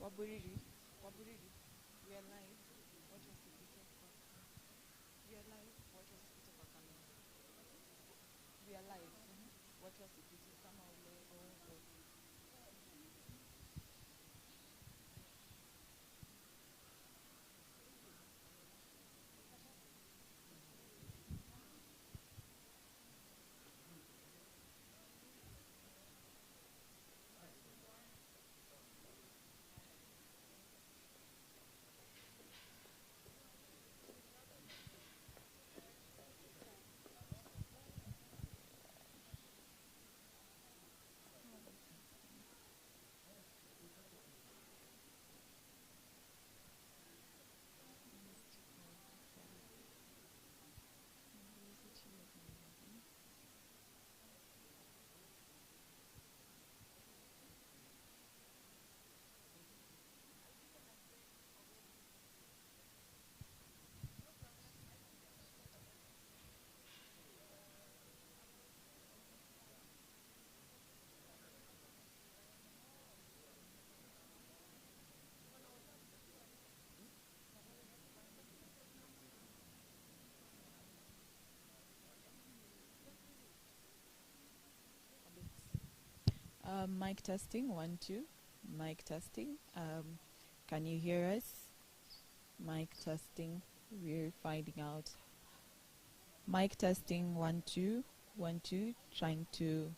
Waburiri, Waburiri, we are live. What was the bit of We are live. What was the bit of We are live. What was the bit of mic testing, 1, 2. Mic testing. Can you hear us? Mic testing. We're finding out. Mic testing, 1, 2. 1, 2. Trying to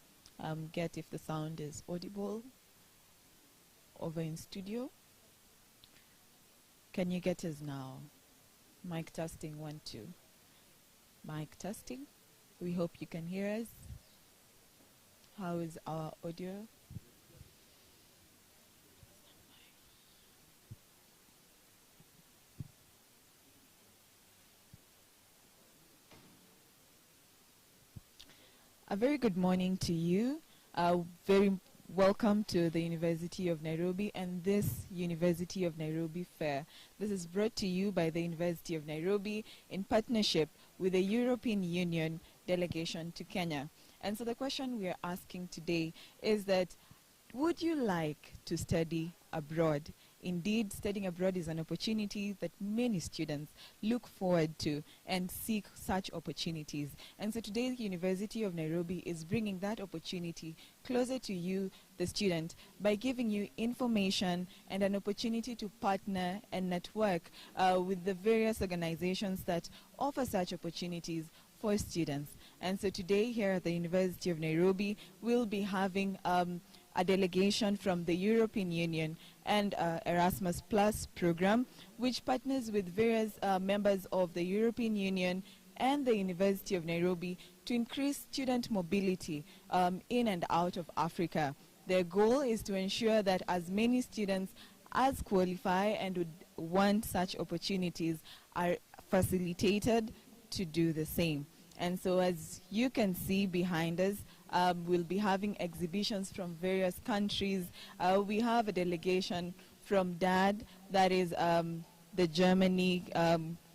get if the sound is audible over in studio. Can you get us now? Mic testing, 1, 2. Mic testing. We hope you can hear us. How is our audio? A very good morning to you. Very welcome to the University of Nairobi and this University of Nairobi Fair. This is brought to you by the University of Nairobi in partnership with the European Union delegation to Kenya. And so the question we are asking today is that, would you like to study abroad? Indeed, studying abroad is an opportunity that many students look forward to and seek such opportunities. And so today, the University of Nairobi is bringing that opportunity closer to you, the student, by giving you information and an opportunity to partner and network with the various organizations that offer such opportunities for students. And so today here at the University of Nairobi, we'll be having a delegation from the European Union and Erasmus Plus program, which partners with various members of the European Union and the University of Nairobi to increase student mobility in and out of Africa. Their goal is to ensure that as many students as qualify and would want such opportunities are facilitated to do the same. And so as you can see behind us, we'll be having exhibitions from various countries. We have a delegation from DAD, that is the Germany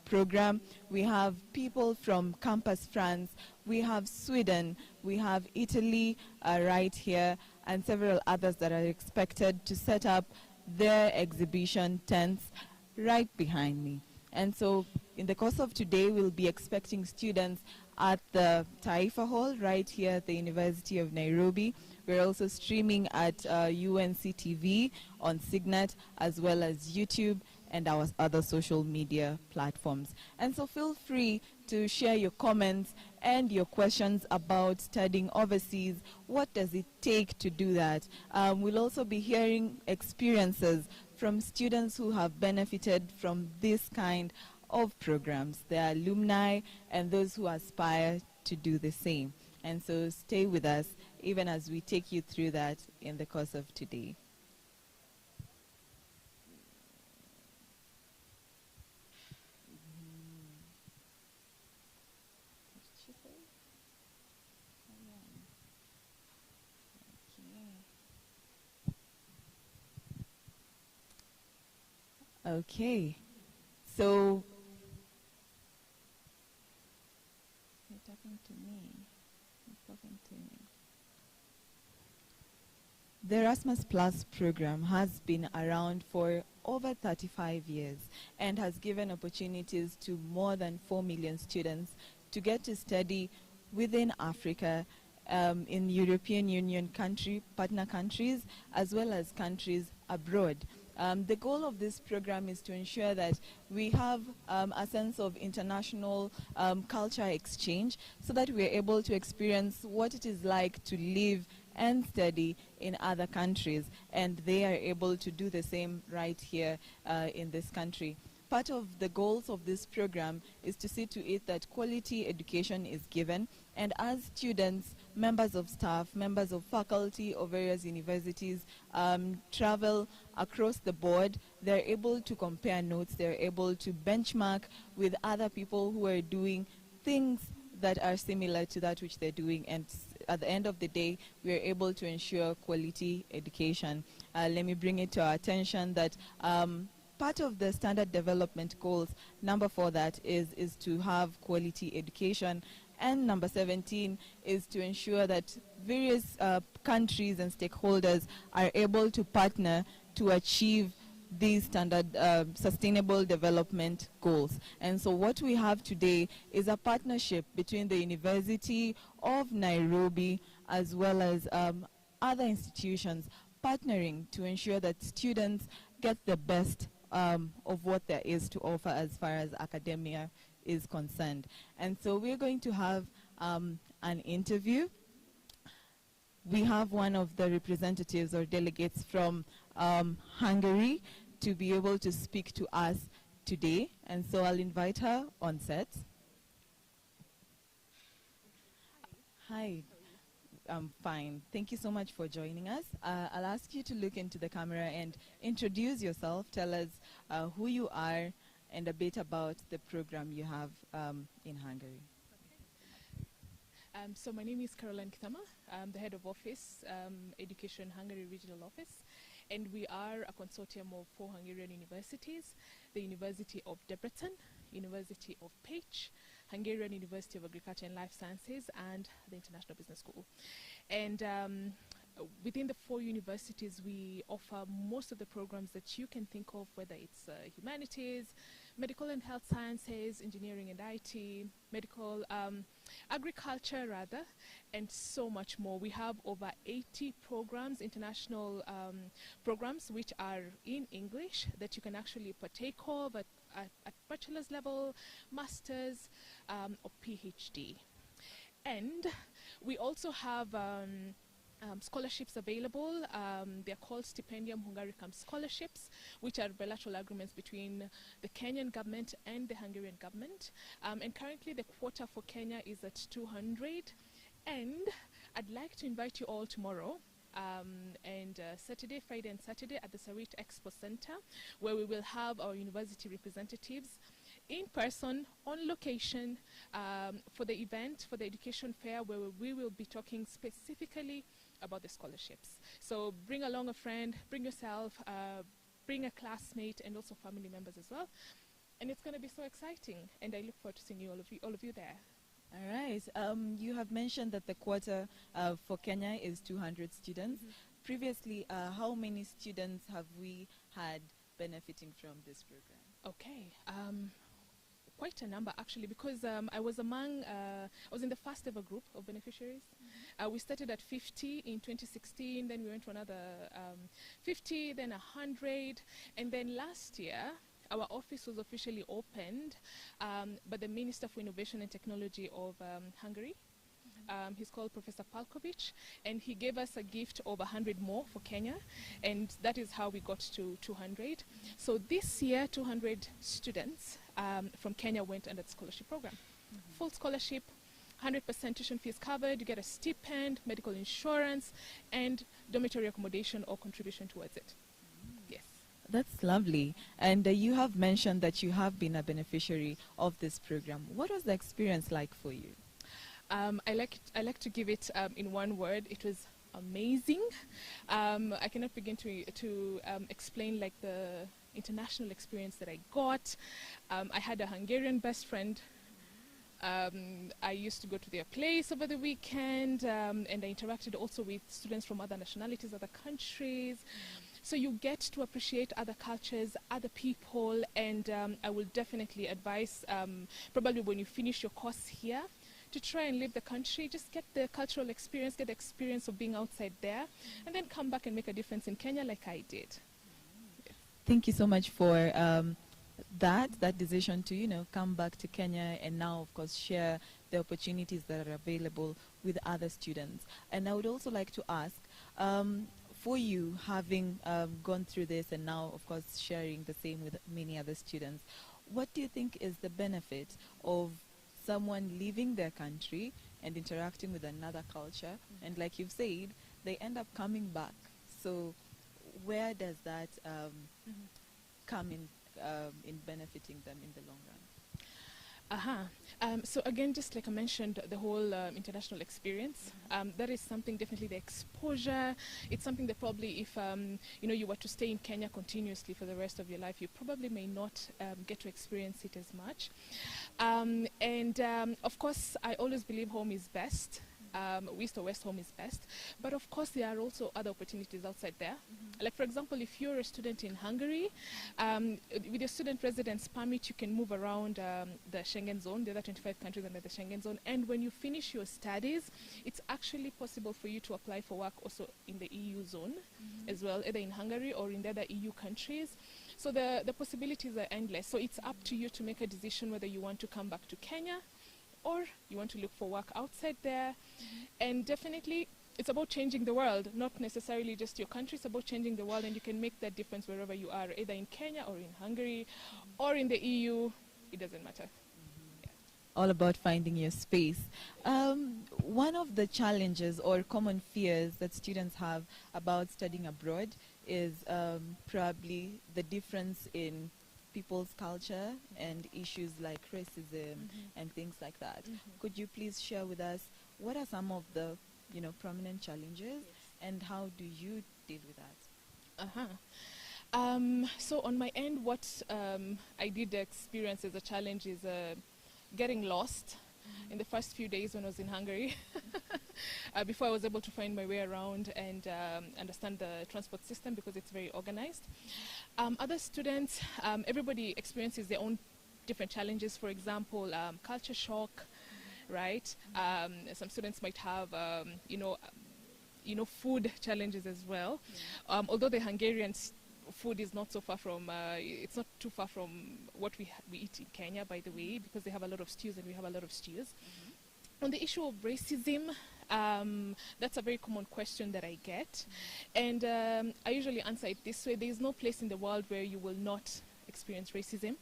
program. We have people from Campus France. We have Sweden. We have Italy right here, and several others that are expected to set up their exhibition tents right behind me. And so in the course of today, we'll be expecting students at the Taifa Hall right here at the University of Nairobi. We're also streaming at UNC TV on Signet, as well as YouTube and our other social media platforms. And so feel free to share your comments and your questions about studying overseas. What does it take to do that? We'll also be hearing experiences from students who have benefited from this kind of programs, their alumni and those who aspire to do the same. And so stay with us even as we take you through that in the course of today. Okay, so you're talking to me. You're talking to me. The Erasmus Plus program has been around for over 35 years and has given opportunities to more than 4 million students to get to study within Africa, in European Union partner countries, as well as countries abroad. The goal of this program is to ensure that we have a sense of international culture exchange so that we're able to experience what it is like to live and study in other countries, and they are able to do the same right here in this country. Part of the goals of this program is to see to it that quality education is given, and as students, members of staff, members of faculty of various universities travel across the board, they're able to compare notes, they're able to benchmark with other people who are doing things that are similar to that which they're doing, and at the end of the day, we are able to ensure quality education. Let me bring it to our attention that part of the standard development goals, number 4 that is to have quality education, and number 17 is to ensure that various countries and stakeholders are able to partner to achieve these standard sustainable development goals. And so what we have today is a partnership between the University of Nairobi as well as other institutions partnering to ensure that students get the best of what there is to offer as far as academia is concerned. And so we're going to have an interview. We have one of the representatives or delegates from Hungary to be able to speak to us today. And so I'll invite her on set. Hi. I'm fine. Thank you so much for joining us. I'll ask you to look into the camera and introduce yourself. Tell us who you are and a bit about the program you have in Hungary. Okay. So my name is Caroline Kitama. I'm the head of office, Education Hungary Regional Office. And we are a consortium of 4 Hungarian universities: the University of Debrecen, University of Pécs, Hungarian University of Agriculture and Life Sciences, and the International Business School. And within the 4 universities, we offer most of the programs that you can think of, whether it's humanities, medical and health sciences, engineering and IT, medical, agriculture rather, and so much more. We have over 80 programs, international programs, which are in English that you can actually partake of at bachelor's level, master's, or PhD. And we also have scholarships available. They're called Stipendium Hungaricum scholarships, which are bilateral agreements between the Kenyan government and the Hungarian government. And currently the quota for Kenya is at 200. And I'd like to invite you all tomorrow, and Saturday, Friday and Saturday at the Sarit Expo Center, where we will have our university representatives in person, on location, for the event, for the education fair, where we will be talking specifically about the scholarships. So bring along a friend, bring yourself, bring a classmate, and also family members as well. And it's going to be so exciting, and I look forward to seeing all of you there. All right. You have mentioned that the quota for Kenya is 200 students. Mm-hmm. Previously, how many students have we had benefiting from this program? Okay. Quite a number actually, because I was in the first ever group of beneficiaries. Mm-hmm. We started at 50 in 2016, then we went to another 50, then 100, and then last year our office was officially opened by the Minister for Innovation and Technology of Hungary. Mm-hmm. He's called Professor Palkovic, and he gave us a gift of 100 more for Kenya, and that is how we got to 200. So this year, 200 students from Kenya went under the scholarship program. Mm-hmm. Full scholarship, 100% tuition fees covered, you get a stipend, medical insurance, and dormitory accommodation or contribution towards it. Yes. That's lovely. And you have mentioned that you have been a beneficiary of this program. What was the experience like for you? I like to give it in one word. It was amazing. I cannot begin to explain like the international experience that I got. I had a Hungarian best friend. I used to go to their place over the weekend, and I interacted also with students from other nationalities, other countries. So you get to appreciate other cultures, other people, and I will definitely advise, probably when you finish your course here, to try and leave the country, just get the cultural experience, get the experience of being outside there, and then come back and make a difference in Kenya like I did. Thank you so much for that decision to, you know, come back to Kenya and now, of course, share the opportunities that are available with other students. And I would also like to ask, for you, having gone through this and now, of course, sharing the same with many other students, what do you think is the benefit of someone leaving their country and interacting with another culture? And like you've said, they end up coming back. So where does that come in benefiting them in the long run? So again, just like I mentioned, the whole international experience, that is something, definitely the exposure. It's something that probably if you know, you were to stay in Kenya continuously for the rest of your life, you probably may not get to experience it as much. Of course, I always believe home is best. East or West home is best. But of course, there are also other opportunities outside there. Like, for example, if you're a student in Hungary, with your student residence permit, you can move around the Schengen zone, the other 25 countries under the Schengen zone. And when you finish your studies, it's actually possible for you to apply for work also in the EU zone as well, either in Hungary or in the other EU countries. So the possibilities are endless. So it's up to you to make a decision whether you want to come back to Kenya or you want to look for work outside there. And definitely, it's about changing the world, not necessarily just your country. It's about changing the world, and you can make that difference wherever you are, either in Kenya or in Hungary or in the EU. It doesn't matter. All about finding your space. One of the challenges or common fears that students have about studying abroad is probably the difference in people's culture and issues like racism and things like that. Could you please share with us what are some of the, you know, prominent challenges and how do you deal with that? So on my end, what I did experience as a challenge is getting lost in the first few days when I was in Hungary. Before I was able to find my way around and understand the transport system, because it's very organized. Other students, everybody experiences their own different challenges. For example, culture shock, right? Some students might have, you know, food challenges as well. Although the Hungarian food is not so far from, it's not too far from what we eat in Kenya, by the way, because they have a lot of stews and we have a lot of stews. On the issue of racism, that's a very common question that I get. And I usually answer it this way: there is no place in the world where you will not experience racism.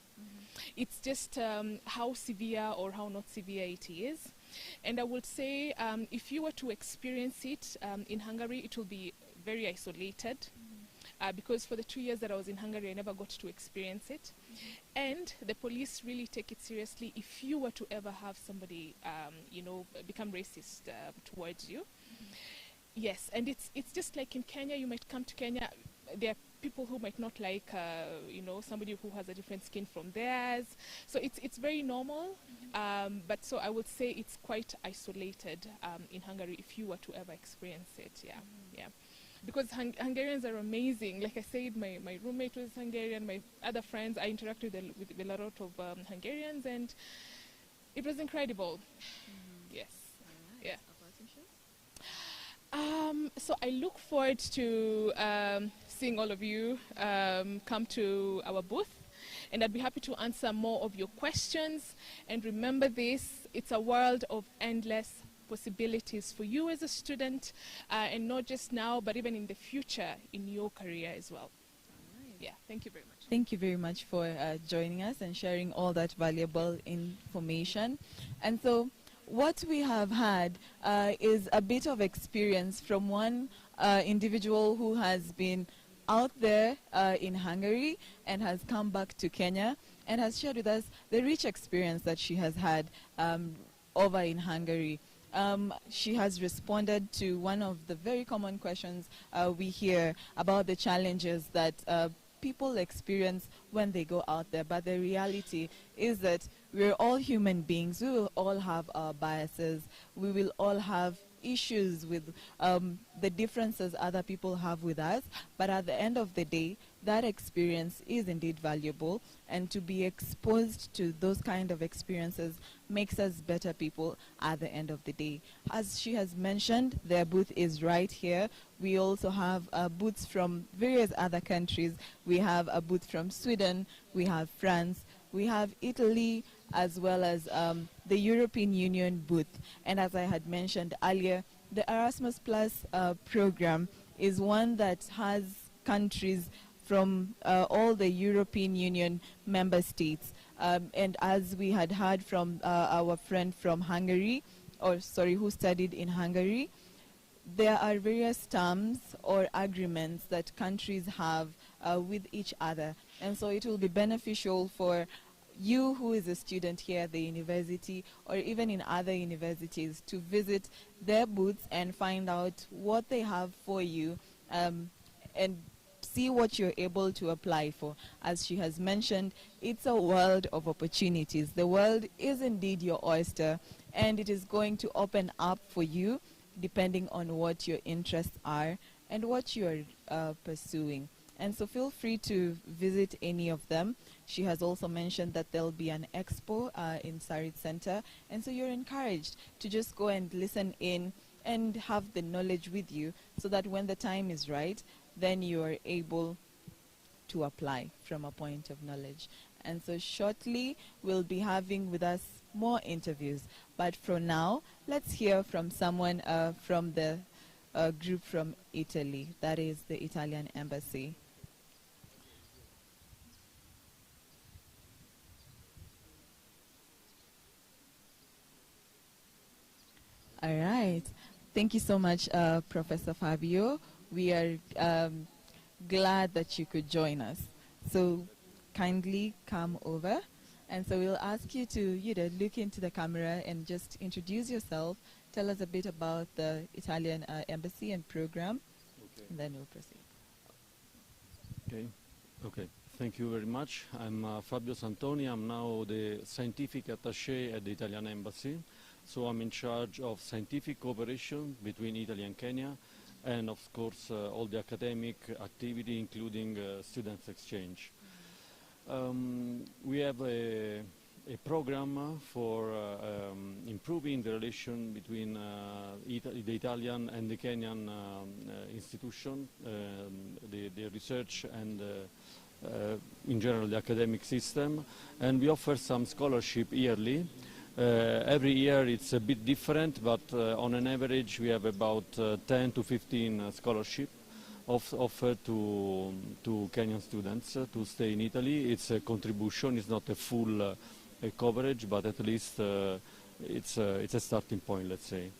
It's just how severe or how not severe it is. And I would say if you were to experience it in Hungary, it will be very isolated. Because for the 2 years that I was in Hungary, I never got to experience it. And the police really take it seriously if you were to ever have somebody, you know, become racist towards you. Yes, and it's just like in Kenya. You might come to Kenya, there are people who might not like, you know, somebody who has a different skin from theirs. So it's very normal. But so I would say it's quite isolated in Hungary if you were to ever experience it. Yeah. Because Hungarians are amazing. Like I said, my roommate was Hungarian, my other friends, I interacted with a lot of Hungarians, and it was incredible. Yes. Yeah. So I look forward to seeing all of you come to our booth, and I'd be happy to answer more of your questions. And remember this, it's a world of endless possibilities for you as a student, and not just now, but even in the future in your career as well. Yeah, thank you very much. Thank you very much for joining us and sharing all that valuable information. And so what we have had is a bit of experience from one individual who has been out there in Hungary and has come back to Kenya and has shared with us the rich experience that she has had over in Hungary. She has responded to one of the very common questions we hear about the challenges that people experience when they go out there. But the reality is that we're all human beings. We will all have our biases. We will all have issues with the differences other people have with us. But at the end of the day, that experience is indeed valuable. And to be exposed to those kind of experiences makes us better people at the end of the day. As she has mentioned, their booth is right here. We also have booths from various other countries. We have a booth from Sweden, we have France, we have Italy, as well as the European Union booth. And as I had mentioned earlier, the Erasmus Plus program is one that has countries from all the European Union member states. And as we had heard from our friend from Hungary, or sorry, who studied in Hungary, there are various terms or agreements that countries have with each other. And so it will be beneficial for you who is a student here at the university or even in other universities to visit their booths and find out what they have for you and see what you're able to apply for. As she has mentioned, it's a world of opportunities. The world is indeed your oyster, and it is going to open up for you depending on what your interests are and what you're pursuing. And so feel free to visit any of them. She has also mentioned that there'll be an expo in Sarit Center, and so you're encouraged to just go and listen in and have the knowledge with you so that when the time is right, then you are able to apply from a point of knowledge. And so shortly, we'll be having with us more interviews. But for now, let's hear from someone from the group from Italy, that is the Italian Embassy. All right. Thank you so much, Professor Fabio. We are glad that you could join us. So kindly come over. And so we'll ask you to look into the camera and just introduce yourself. Tell us a bit about the Italian Embassy and program, okay. And then we'll proceed. Okay. Thank you very much. I'm Fabio Santoni. I'm now the scientific attaché at the Italian Embassy. So I'm in charge of scientific cooperation between Italy and Kenya, and of course all the academic activity, including students exchange. We have a program for improving the relation between the Italian and the Kenyan institution, the research and in general the academic system, and we offer some scholarship yearly. Every year it's a bit different, but on an average we have about 10 to 15 scholarships offered to Kenyan students to stay in Italy. It's a contribution, it's not a full coverage, but at least it's a starting point, let's say.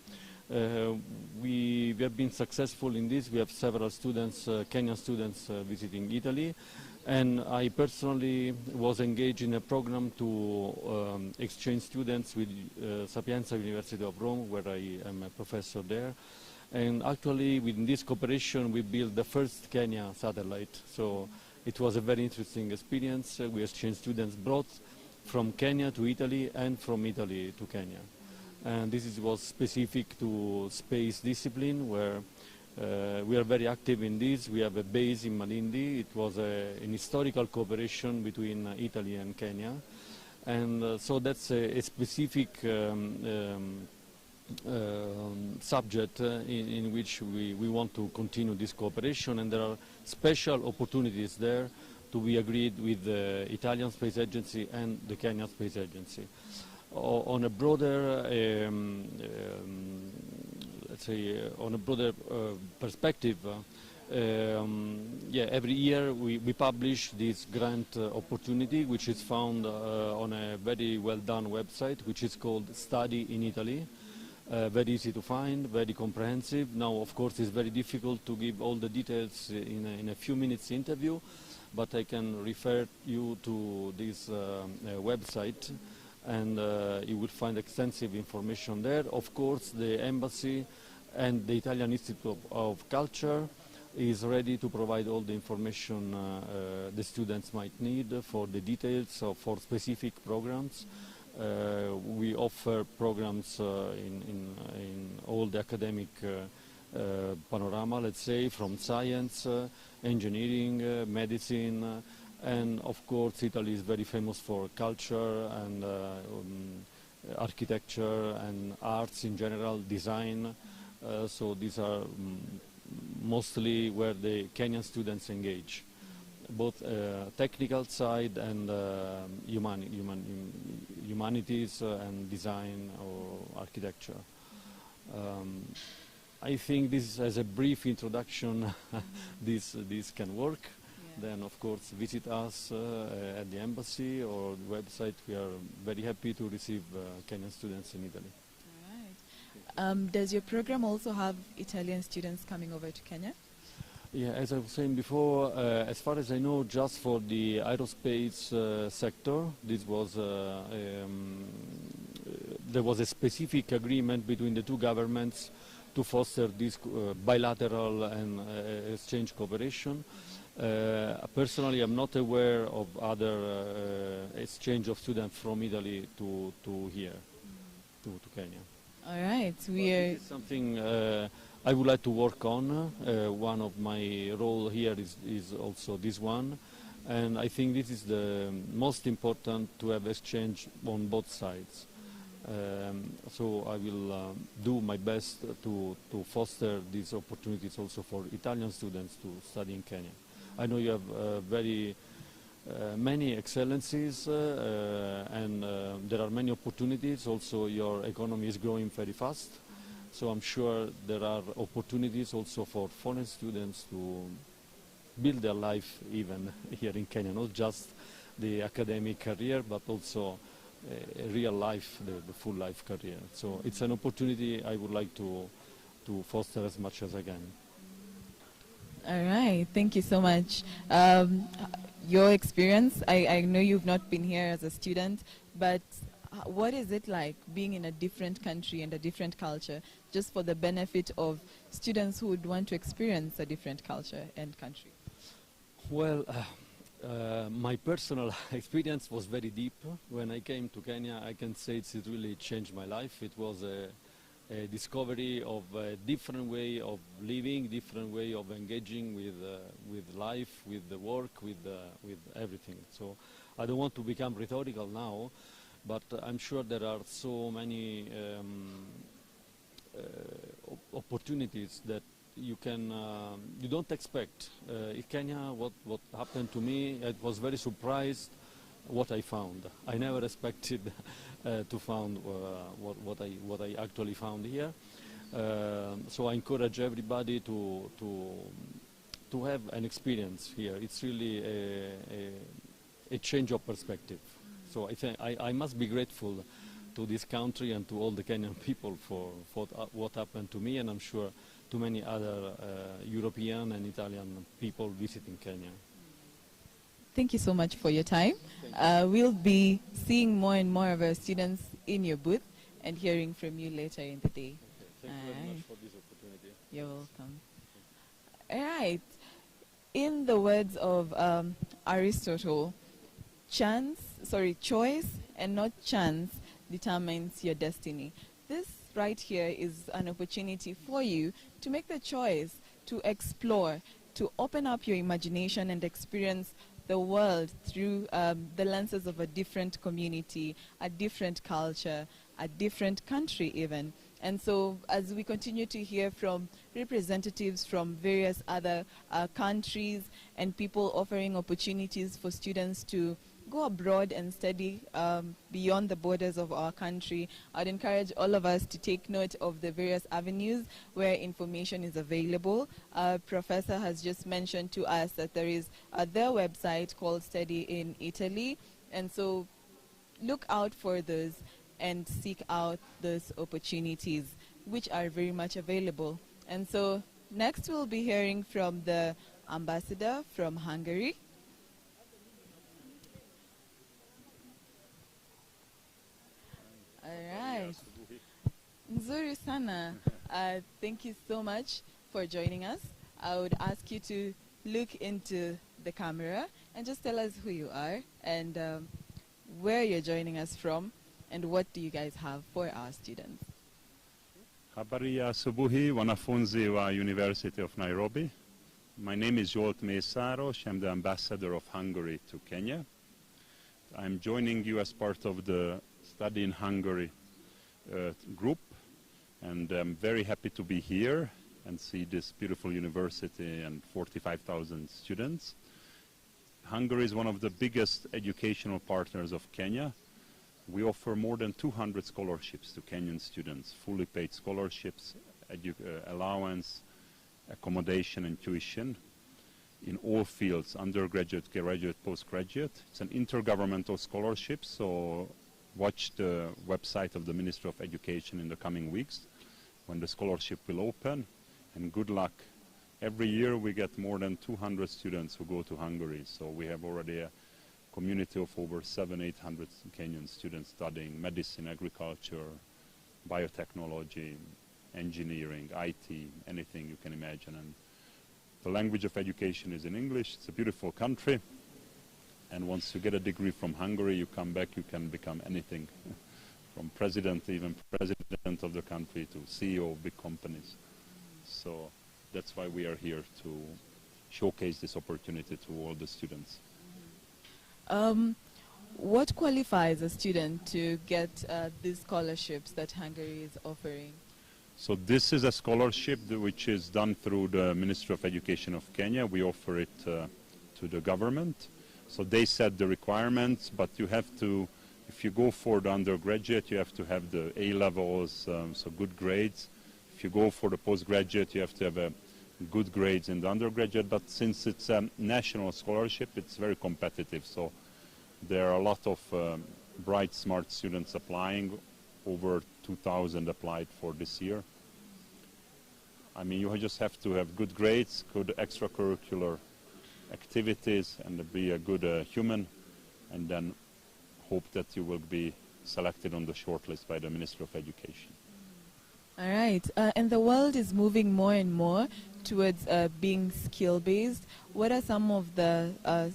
We have been successful in this. We have several students, Kenyan students visiting Italy. And I personally was engaged in a program to exchange students with Sapienza University of Rome, where I am a professor there. And actually, within this cooperation, we built the first Kenya satellite. So it was a very interesting experience. We exchanged students both from Kenya to Italy and from Italy to Kenya. And this was specific to space discipline, where we are very active in this. We have a base in Malindi. It was an historical cooperation between Italy and Kenya. And so that's a specific subject in which we want to continue this cooperation, and there are special opportunities there to be agreed with the Italian Space Agency and the Kenyan Space Agency. On a broader let's say, on a broader perspective, every year we publish this grant opportunity, which is found on a very well-done website, which is called Study in Italy. Very easy to find, very comprehensive. Now, of course, it's very difficult to give all the details in a few minutes interview, but I can refer you to this website, and you will find extensive information there. Of course, the embassy and the Italian Institute of Culture is ready to provide all the information the students might need for the details or for specific programs. We offer programs in all the academic panorama, let's say, from science, engineering, medicine, and of course Italy is very famous for culture and architecture and arts in general, design. So these are mostly where the Kenyan students engage, both technical side and humanities and design or architecture. I think this, as a brief introduction, this can work. Yeah. Then, of course, visit us at the embassy or the website. We are very happy to receive Kenyan students in Italy. All right. Does your program also have Italian students coming over to Kenya? Yeah, as I was saying before, as far as I know, just for the aerospace sector, this was there was a specific agreement between the two governments to foster this bilateral and exchange cooperation. Personally, I'm not aware of other exchange of students from Italy to here, to Kenya. All right, this is something I would like to work on. One of my role here is also this one, and I think this is the most important, to have exchange on both sides. So I will do my best to foster these opportunities also for Italian students to study in Kenya. I know you have very many excellencies and there are many opportunities. Also your economy is growing very fast, so I'm sure there are opportunities also for foreign students to build their life even here in Kenya, not just the academic career but also real life, the full life career. So it's an opportunity I would like to foster as much as I can. All right, thank you so much. Your experience, I know you've not been here as a student, but what is it like being in a different country and a different culture, just for the benefit of students who would want to experience a different culture and country? Well, my personal experience was very deep. When I came to Kenya, I can say it really changed my life. It was a discovery of a different way of living, different way of engaging with life, with the work, with everything. So I don't want to become rhetorical now, but I'm sure there are so many opportunities that you don't expect. In Kenya, what happened to me, I was very surprised what I found. I never expected to find what I actually found here. So I encourage everybody to have an experience here. It's really a change of perspective. So I think I must be grateful to this country and to all the Kenyan people for what happened to me, and I'm sure to many other European and Italian people visiting Kenya. Thank you so much for your time. We'll be seeing more and more of our students in your booth and hearing from you later in the day. Okay. Thank you very much for this opportunity. You're welcome. All right. In the words of Aristotle, choice and not chance determines your destiny. This right here is an opportunity for you to make the choice to explore, to open up your imagination and experience the world through the lenses of a different community, a different culture, a different country even. And so as we continue to hear from representatives from various other countries and people offering opportunities for students to go abroad and study beyond the borders of our country, I'd encourage all of us to take note of the various avenues where information is available. Professor has just mentioned to us that there is their website called Study in Italy, and so look out for those and seek out those opportunities which are very much available. And so next we'll be hearing from the ambassador from Hungary. All right. Nzuri sana. Thank you so much for joining us. I would ask you to look into the camera and just tell us who you are and where you're joining us from, and what do you guys have for our students? Habari ya asubuhi wanafunzi wa University of Nairobi. My name is Zsolt Mészáros. I'm the ambassador of Hungary to Kenya. I'm joining you as part of the Study in Hungary group, and I'm very happy to be here and see this beautiful university and 45,000 students. Hungary is one of the biggest educational partners of Kenya. We offer more than 200 scholarships to Kenyan students, fully paid scholarships, allowance, accommodation and tuition in all fields, undergraduate, graduate, postgraduate. It's an intergovernmental scholarship, so watch the website of the Ministry of Education in the coming weeks when the scholarship will open, and good luck. Every year we get more than 200 students who go to Hungary, so we have already a community of over 700-800 Kenyan students studying medicine, agriculture, biotechnology, engineering, IT, anything you can imagine. And the language of education is in English. It's a beautiful country. And once you get a degree from Hungary, you come back, you can become anything, from president, even president of the country, to CEO of big companies. So that's why we are here to showcase this opportunity to all the students. What qualifies a student to get these scholarships that Hungary is offering? So this is a scholarship which is done through the Ministry of Education of Kenya. We offer it to the government. So they set the requirements, but you have to, if you go for the undergraduate, you have to have the A levels, so good grades. If you go for the postgraduate, you have to have good grades in the undergraduate. But since it's a national scholarship, it's very competitive. So there are a lot of bright, smart students applying. Over 2,000 applied for this year. I mean, you just have to have good grades, good extracurricular activities, and be a good human, and then hope that you will be selected on the shortlist by the Ministry of Education. All right, and the world is moving more and more towards being skill-based. What are some of the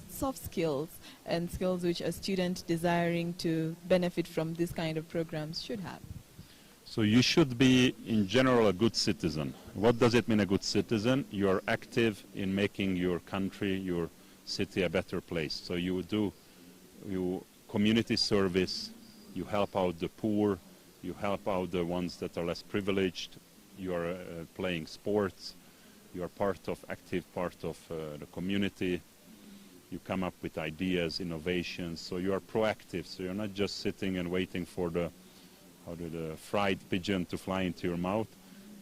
soft skills and skills which a student desiring to benefit from this kind of programs should have? So you should be, in general, a good citizen. What does it mean, a good citizen? You are active in making your country, your city a better place. So you do community service, you help out the poor, you help out the ones that are less privileged, you are playing sports, you are active part of the community, you come up with ideas, innovations, so you are proactive, so you're not just sitting and waiting for the fried pigeon to fly into your mouth,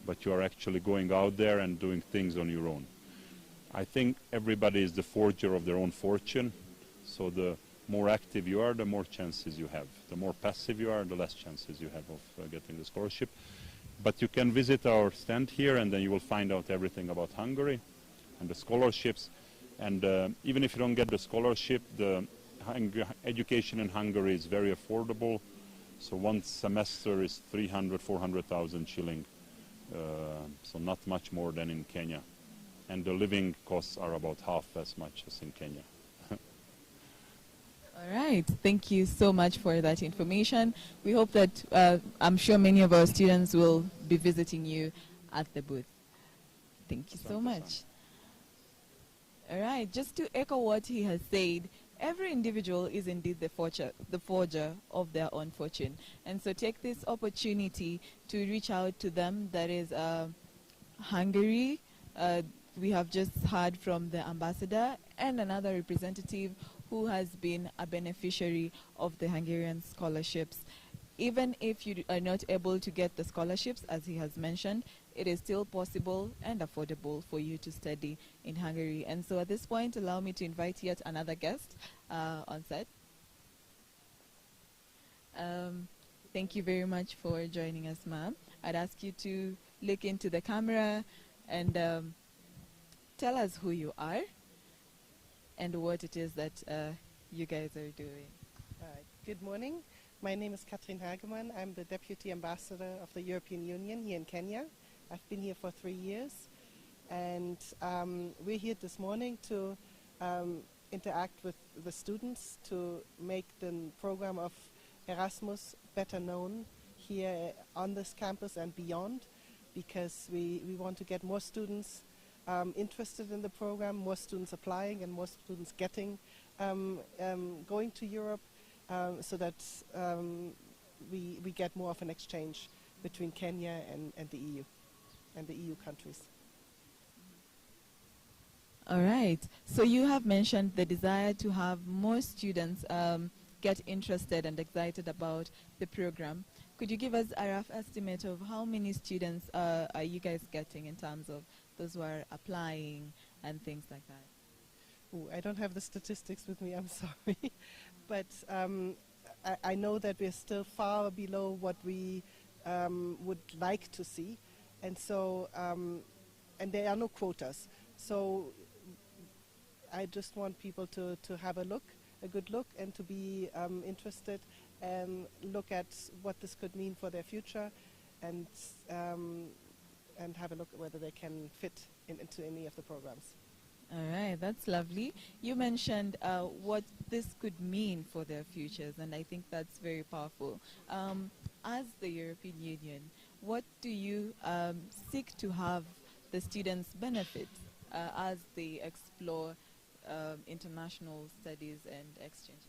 but you are actually going out there and doing things on your own. I think everybody is the forger of their own fortune, so the more active you are, the more chances you have. The more passive you are, the less chances you have of getting the scholarship. But you can visit our stand here, and then you will find out everything about Hungary and the scholarships. And even if you don't get the scholarship, the education in Hungary is very affordable. So one semester is 300,000-400,000 shilling, so not much more than in Kenya. And the living costs are about half as much as in Kenya. All right, thank you so much for that information. We hope that I'm sure many of our students will be visiting you at the booth. Thank you so much. All right, just to echo what he has said, every individual is indeed the forger of their own fortune. And so take this opportunity to reach out to them. That is Hungary. We have just heard from the ambassador and another representative who has been a beneficiary of the Hungarian scholarships. Even if you are not able to get the scholarships, as he has mentioned, it is still possible and affordable for you to study in Hungary. And so at this point, allow me to invite yet another guest on set. Thank you very much for joining us, ma'am. I'd ask you to look into the camera and tell us who you are and what it is that you guys are doing. Good morning. My name is Katrin Hagemann. I'm the Deputy Ambassador of the European Union here in Kenya. I've been here for 3 years, and we're here this morning to interact with the students to make the program of Erasmus better known here on this campus and beyond, because we want to get more students interested in the program, more students applying and more students getting going to Europe, so that we get more of an exchange between Kenya and the EU and the EU countries. All right. So you have mentioned the desire to have more students get interested and excited about the program. Could you give us a rough estimate of how many students are you guys getting in terms of those who are applying and things like that? Ooh, I don't have the statistics with me, I'm sorry. But I know that we're still far below what we would like to see. And so, and there are no quotas. So I just want people to have a good look, and to be interested and look at what this could mean for their future, and have a look at whether they can fit into any of the programs. All right, that's lovely. You mentioned what this could mean for their futures, and I think that's very powerful. As the European Union, what do you seek to have the students benefit as they explore international studies and exchanges?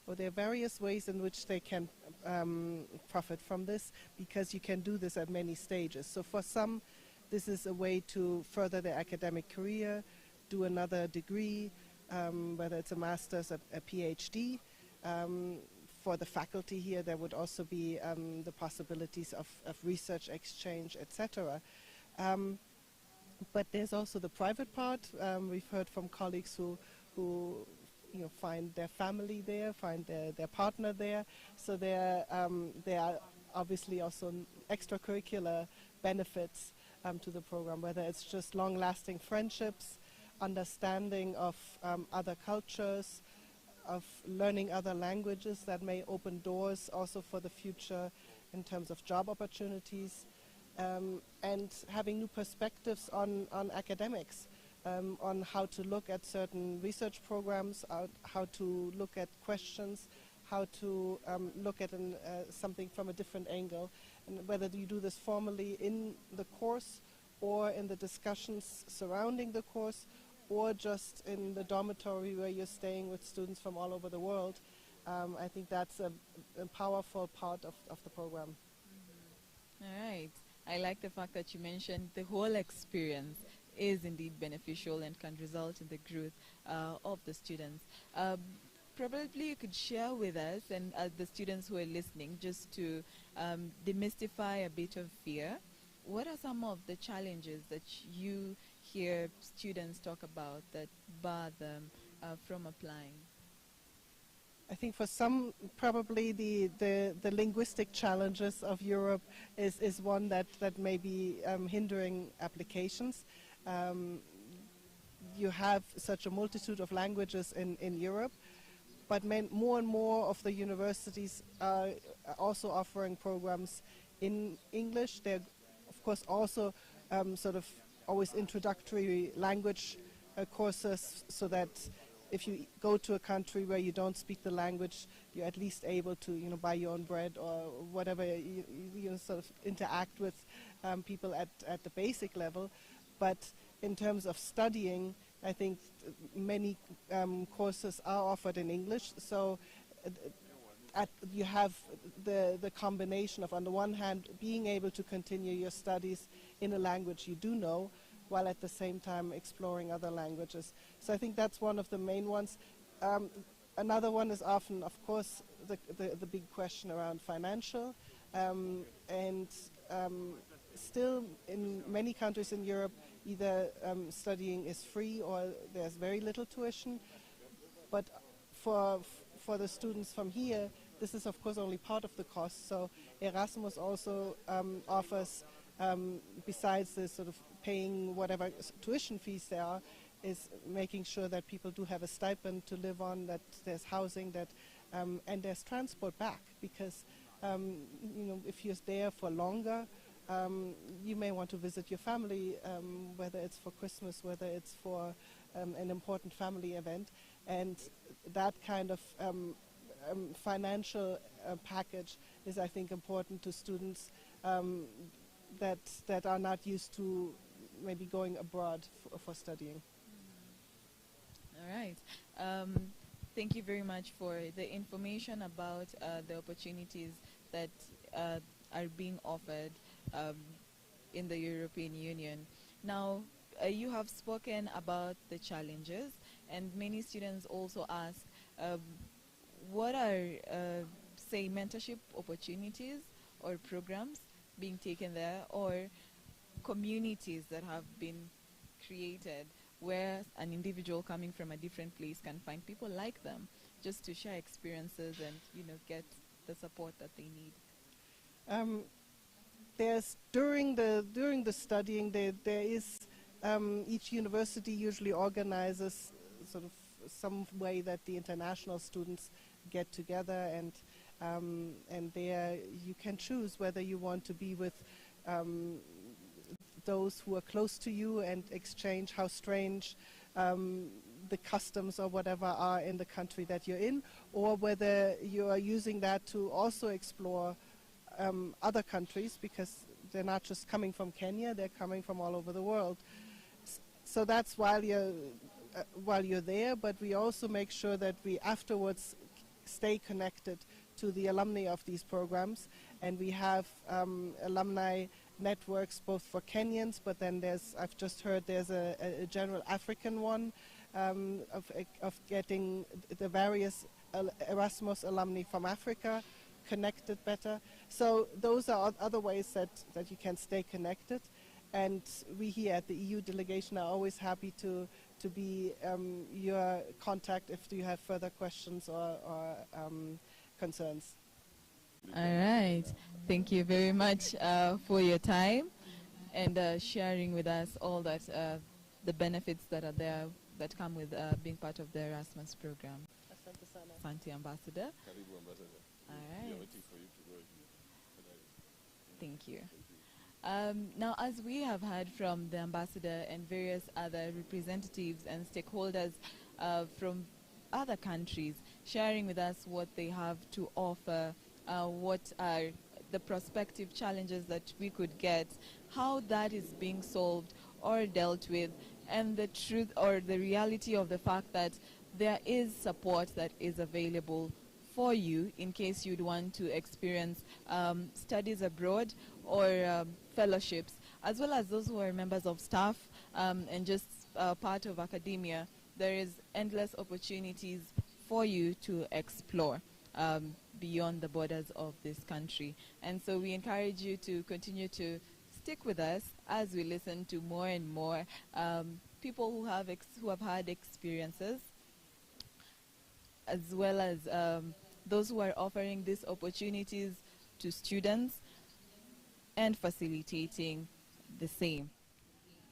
Well, there are various ways in which they can profit from this, because you can do this at many stages. So for some, this is a way to further their academic career, do another degree, whether it's a master's, a PhD. For the faculty here, there would also be the possibilities of research exchange, etc. But there's also the private part. We've heard from colleagues who find their family there, find their partner there. So there are obviously also extracurricular benefits to the program, whether it's just long-lasting friendships, understanding of other cultures, of learning other languages that may open doors also for the future in terms of job opportunities, and having new perspectives on academics, on how to look at certain research programs, how to look at questions, how to look at something from a different angle, and whether you do this formally in the course or in the discussions surrounding the course, or just in the dormitory where you're staying with students from all over the world. I think that's a powerful part of the program. All right. I like the fact that you mentioned the whole experience is indeed beneficial and can result in the growth of the students. Probably you could share with us and the students who are listening, just to demystify a bit of fear. What are some of the challenges that you hear students talk about that bar them from applying? I think for some, probably the linguistic challenges of Europe is one that may be hindering applications. You have such a multitude of languages in Europe, but more and more of the universities are also offering programs in English. They're, of course, also sort of always introductory language courses, so that if you go to a country where you don't speak the language, you're at least able to, buy your own bread or whatever, you sort of interact with people at the basic level. But in terms of studying, I think many courses are offered in English. So you have the combination of, on the one hand, being able to continue your studies in a language you do know, while at the same time exploring other languages. So I think that's one of the main ones. Another one is often, of course, the big question around financial. And still in many countries in Europe, either studying is free or there's very little tuition. But for the students from here, this is of course only part of the cost. So Erasmus also offers, besides the sort of paying whatever tuition fees there are, is making sure that people do have a stipend to live on, that there's housing, that and there's transport back, because if you're there for longer, you may want to visit your family, whether it's for Christmas, whether it's for an important family event, and that kind of financial package is, I think, important to students that are not used to maybe going abroad for studying. All right. Thank you very much for the information about the opportunities that are being offered in the European Union. Now, you have spoken about the challenges, and many students also ask, what are, say, mentorship opportunities or programs being taken there, or communities that have been created where an individual coming from a different place can find people like them just to share experiences and, you know, get the support that they need. There's during the studying there is each university usually organizes sort of some way that the international students get together, and there you can choose whether you want to be with those who are close to you and exchange how strange the customs or whatever are in the country that you're in, or whether you are using that to also explore other countries, because they're not just coming from Kenya, they're coming from all over the world. So that's while you're there, but we also make sure that we afterwards stay connected to the alumni of these programs, and we have alumni networks both for Kenyans, but then I've just heard there's a general African one of getting the various Erasmus alumni from Africa connected better. So those are other ways that you can stay connected, and we here at the EU delegation are always happy to be your contact if you have further questions or concerns. All right. Thank you very much for your time and sharing with us all that the benefits that are there that come with being part of the Erasmus program. Asante, Ambassador. All right. We are waiting for you to go. Thank you. Now, as we have heard from the Ambassador and various other representatives and stakeholders from other countries, sharing with us what they have to offer, what are the prospective challenges that we could get, how that is being solved or dealt with, and the truth or the reality of the fact that there is support that is available for you in case you'd want to experience studies abroad or fellowships, as well as those who are members of staff and just part of academia. There is endless opportunities for you to explore beyond the borders of this country. And so we encourage you to continue to stick with us as we listen to more and more people who have had experiences, as well as those who are offering these opportunities to students and facilitating the same.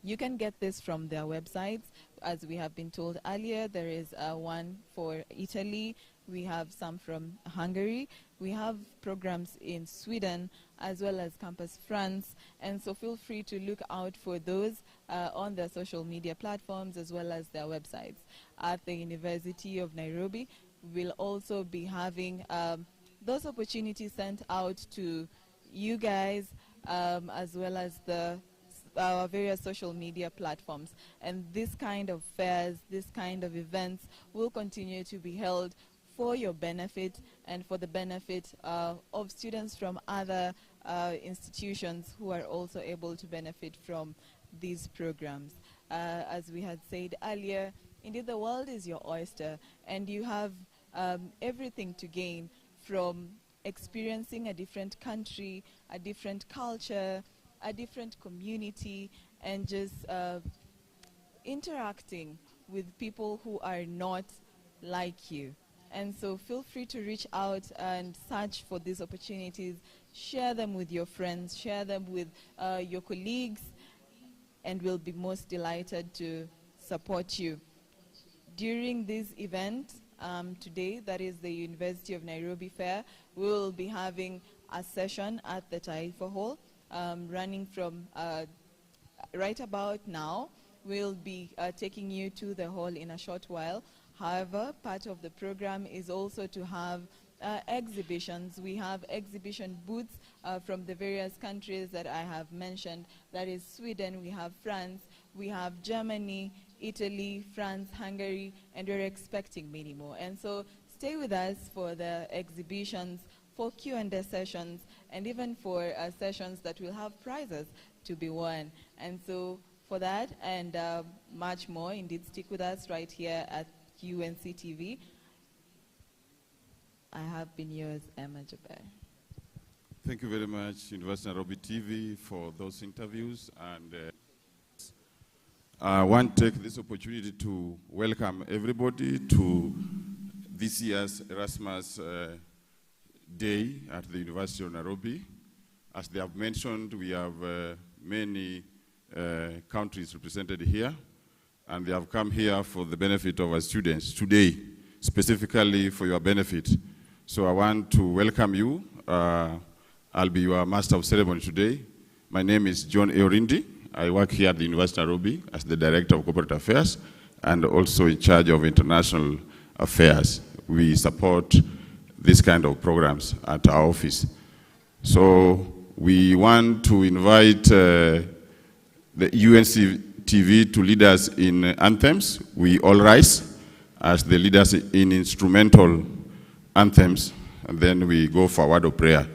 You can get this from their websites. As we have been told earlier, there is one for Italy. We have some from Hungary. We have programs in Sweden as well as Campus France. And so feel free to look out for those on their social media platforms as well as their websites. At the University of Nairobi, we'll also be having those opportunities sent out to you guys as well as our various social media platforms. And this kind of fairs, this kind of events will continue to be held for your benefit and for the benefit of students from other institutions who are also able to benefit from these programs. As we had said earlier, indeed the world is your oyster, and you have everything to gain from experiencing a different country, a different culture, a different community, and just interacting with people who are not like you. And so feel free to reach out and search for these opportunities, share them with your friends, share them with your colleagues, and we'll be most delighted to support you. During this event today, that is the University of Nairobi Fair, we will be having a session at the Taifa Hall running from right about now. We'll be taking you to the hall in a short while. However, part of the program is also to have exhibitions. We have exhibition booths from the various countries that I have mentioned. That is Sweden, we have France, we have Germany, Italy, France, Hungary, and we're expecting many more. And so stay with us for the exhibitions, for Q&A sessions, and even for sessions that will have prizes to be won. And so for that and much more, indeed, stick with us right here at UNC TV. I have been yours, Emma Jaber. Thank you very much, University of Nairobi TV, for those interviews. And I want to take this opportunity to welcome everybody to this year's Erasmus Day at the University of Nairobi. As they have mentioned, we have many countries represented here, and they have come here for the benefit of our students today, specifically for your benefit. So I want to welcome you. I'll be your master of ceremony today. My name is John Eorindi. I work here at the University of Nairobi as the Director of Corporate Affairs and also in charge of international affairs. We support this kind of programs at our office. So we want to invite the UNC TV to lead us in anthems. We all rise as the leaders in instrumental anthems, and then we go for a word of prayer.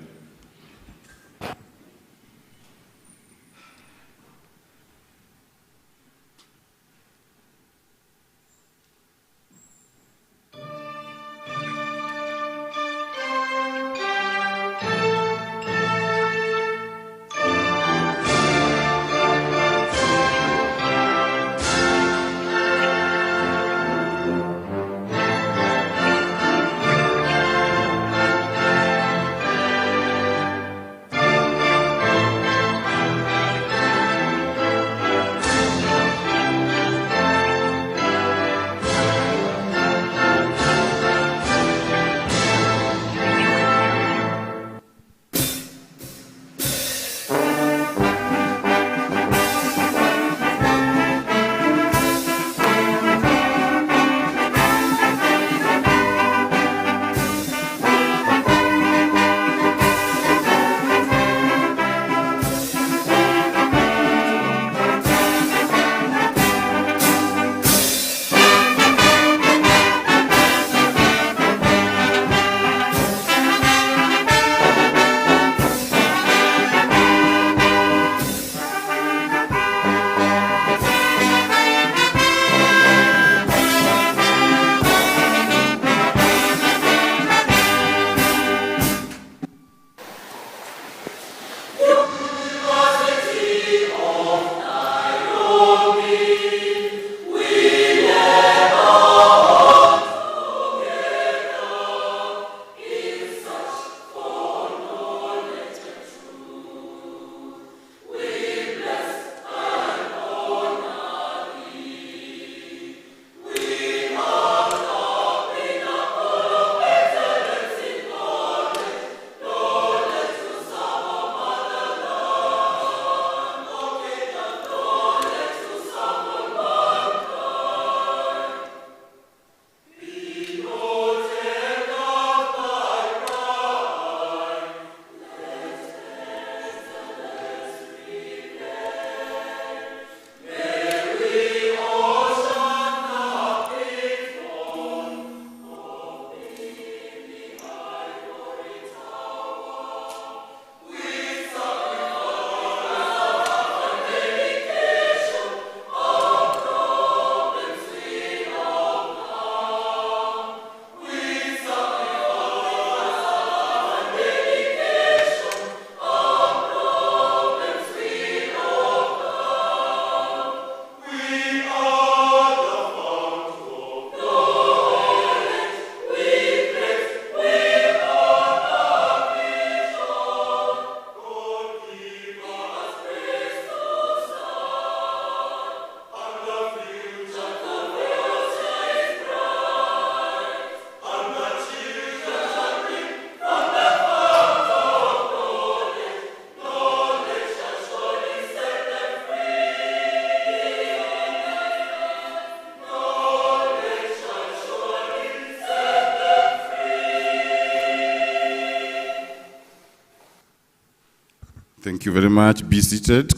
Thank you very much. Be seated.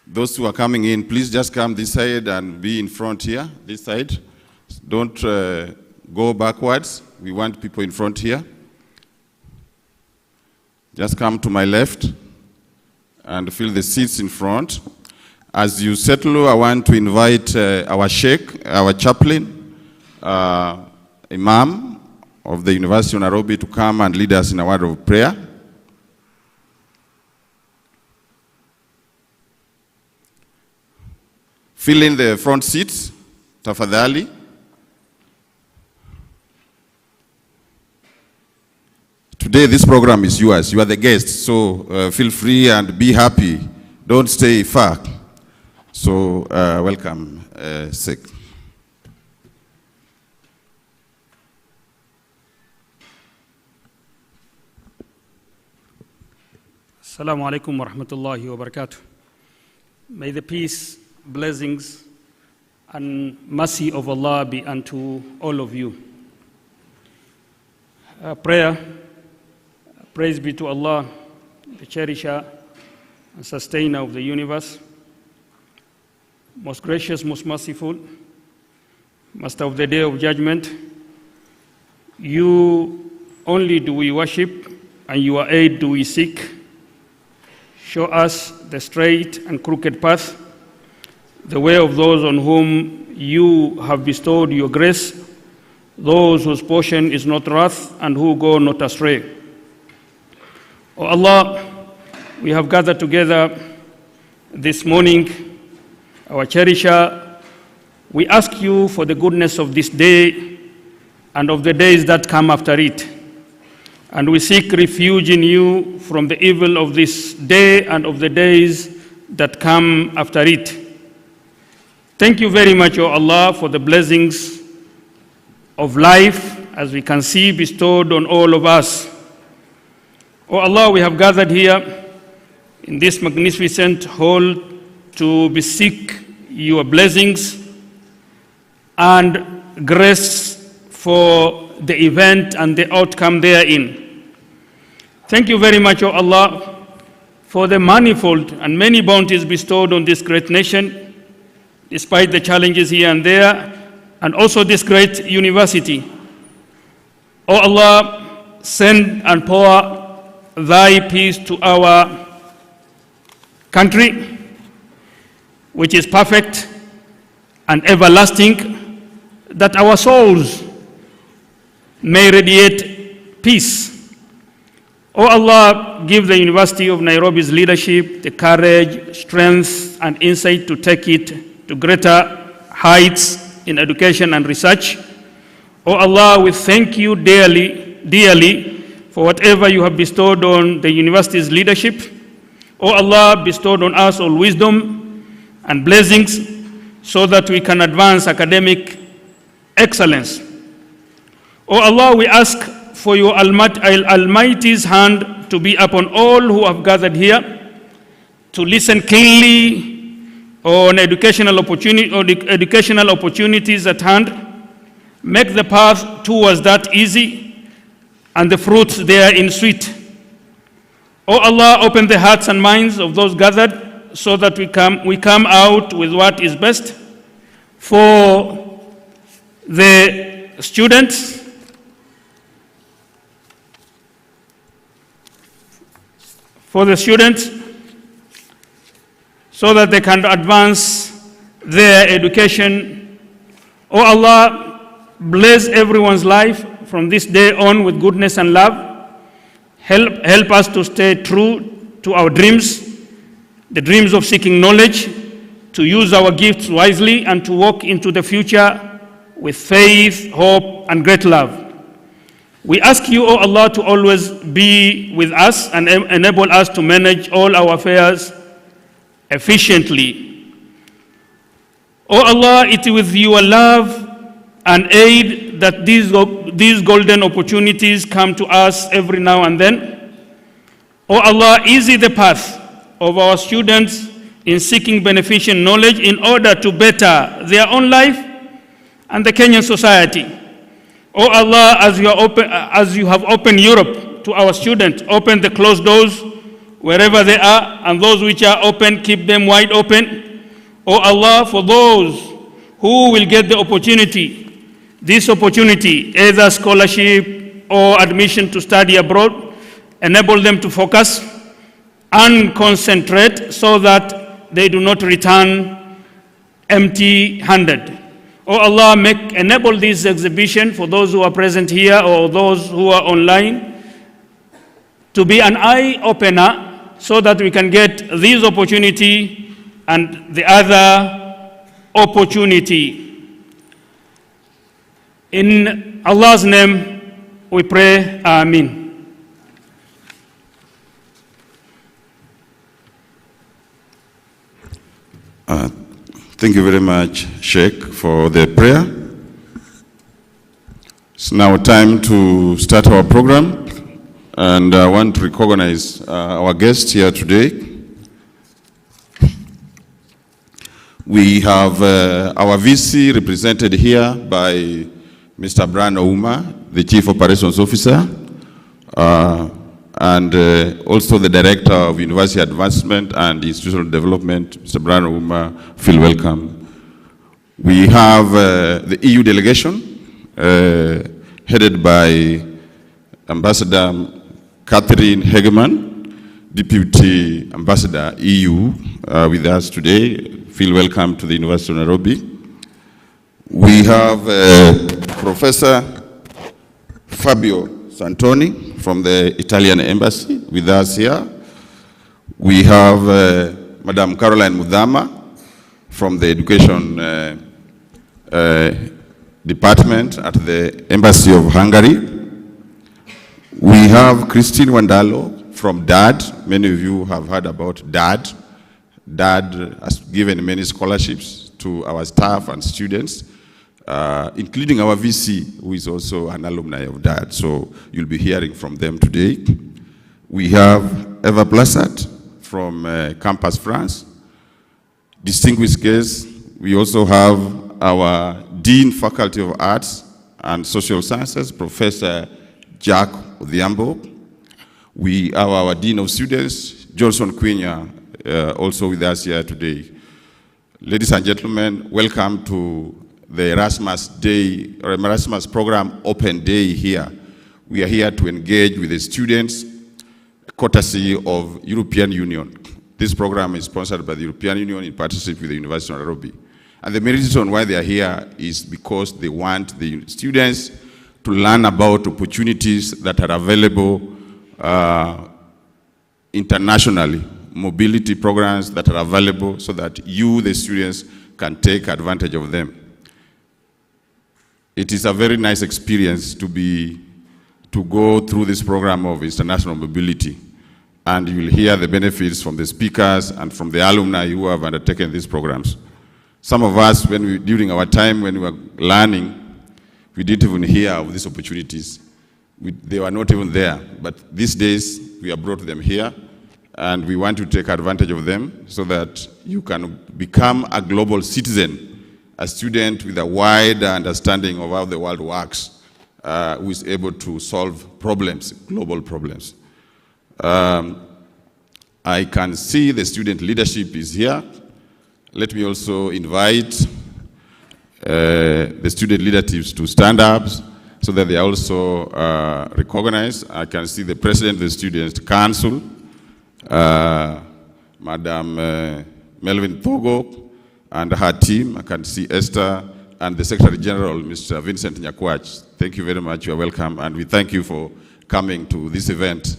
Those who are coming in, please just come this side and be in front here, this side. Don't go backwards. We want people in front here. Just come to my left and fill the seats in front. As you settle, I want to invite our Sheikh, our chaplain, Imam of the University of Nairobi to come and lead us in a word of prayer. Fill in the front seats, tafadhali. Today this program is yours. You are the guests, so feel free and be happy. Don't stay far. So welcome, Sheikh. Assalamu alaikum wa rahmatullahi wa barakatuh. May the peace, blessings, and mercy of Allah be unto all of you. Praise be to Allah, the cherisher and sustainer of the universe, most gracious, most merciful, master of the day of judgment. You only do we worship, and your aid do we seek. Show us the straight and crooked path, the way of those on whom you have bestowed your grace, those whose portion is not wrath and who go not astray. O Allah, we have gathered together this morning, our cherisher. We ask you for the goodness of this day and of the days that come after it. And we seek refuge in you from the evil of this day and of the days that come after it. Thank you very much, O Allah, for the blessings of life, as we can see, bestowed on all of us. O Allah, we have gathered here in this magnificent hall to beseech your blessings and grace for the event and the outcome therein. Thank you very much, O Allah, for the manifold and many bounties bestowed on this great nation, despite the challenges here and there, and also this great university. O Allah, send and pour thy peace to our country, which is perfect and everlasting, that our souls may radiate peace. O Allah, give the University of Nairobi's leadership the courage, strength, and insight to take it to greater heights in education and research. O Allah, we thank you dearly for whatever you have bestowed on the university's leadership. O Allah, bestowed on us all wisdom and blessings so that we can advance academic excellence. O Allah, we ask for your Almighty's hand to be upon all who have gathered here to listen keenly on educational opportunities at hand. Make the path towards that easy and the fruits therein sweet. O Allah, open the hearts and minds of those gathered so that we come out with what is best for the students, so that they can advance their education. O Allah, bless everyone's life from this day on with goodness and love. Help us to stay true to our dreams, the dreams of seeking knowledge, to use our gifts wisely, and to walk into the future with faith, hope, and great love. We ask you, O Allah, to always be with us and enable us to manage all our affairs efficiently. O Allah, it is with your love and aid that these golden opportunities come to us every now and then. O Allah, ease the path of our students in seeking beneficial knowledge in order to better their own life and the Kenyan society. Oh Allah, as you have opened Europe to our students, open the closed doors wherever they are, and those which are open, keep them wide open. Oh Allah, for those who will get the opportunity, this opportunity, either scholarship or admission to study abroad, enable them to focus and concentrate so that they do not return empty-handed. Oh Allah, enable this exhibition for those who are present here or those who are online to be an eye-opener so that we can get this opportunity and the other opportunity. In Allah's name we pray, Ameen. Thank you very much, Sheikh, for the prayer. It's now time to start our program, and I want to recognize our guests here today. We have our VC represented here by Mr. Brian Ouma, the Chief Operations Officer, and also the Director of University Advancement and Institutional Development, Mr. Brian Ouma. Feel welcome. We have the EU delegation, headed by Ambassador Catherine Hegeman, Deputy Ambassador EU, with us today. Feel welcome to the University of Nairobi. We have Professor Fabio Santoni from the Italian Embassy with us here. We have Madam Caroline Mudhama from the Education Department at the Embassy of Hungary. We have Christine Wandalo from DAD. Many of you have heard about DAD. DAD has given many scholarships to our staff and students, including our VC, who is also an alumni of DAD. So you'll be hearing from them today. We have Eva Blassat from Campus France. Distinguished guests, we also have our Dean, Faculty of Arts and Social Sciences, Professor Jack Odhiambo. We have our Dean of Students, Johnson Quinya, also with us here today. Ladies and gentlemen, welcome to the Erasmus Day, or Erasmus Program Open Day here. We are here to engage with the students, courtesy of European Union. This program is sponsored by the European Union in partnership with the University of Nairobi. And the main reason why they are here is because they want the students to learn about opportunities that are available internationally, mobility programs that are available so that you, the students, can take advantage of them. It is a very nice experience to go through this program of international mobility. And you will hear the benefits from the speakers and from the alumni who have undertaken these programs. Some of us, during our time when we were learning, we didn't even hear of these opportunities. They were not even there. But these days, we have brought them here, and we want to take advantage of them so that you can become a global citizen, a student with a wide understanding of how the world works, who is able to solve problems, global problems. I can see the student leadership is here. Let me also invite the student leaderships to stand up so that they are also recognized. I can see the President of the Students' Council, Madam Melvin Thogo and her team. I can see Esther and the Secretary General, Mr. Vincent Nyakwach. Thank you very much. You are welcome, and we thank you for coming to this event.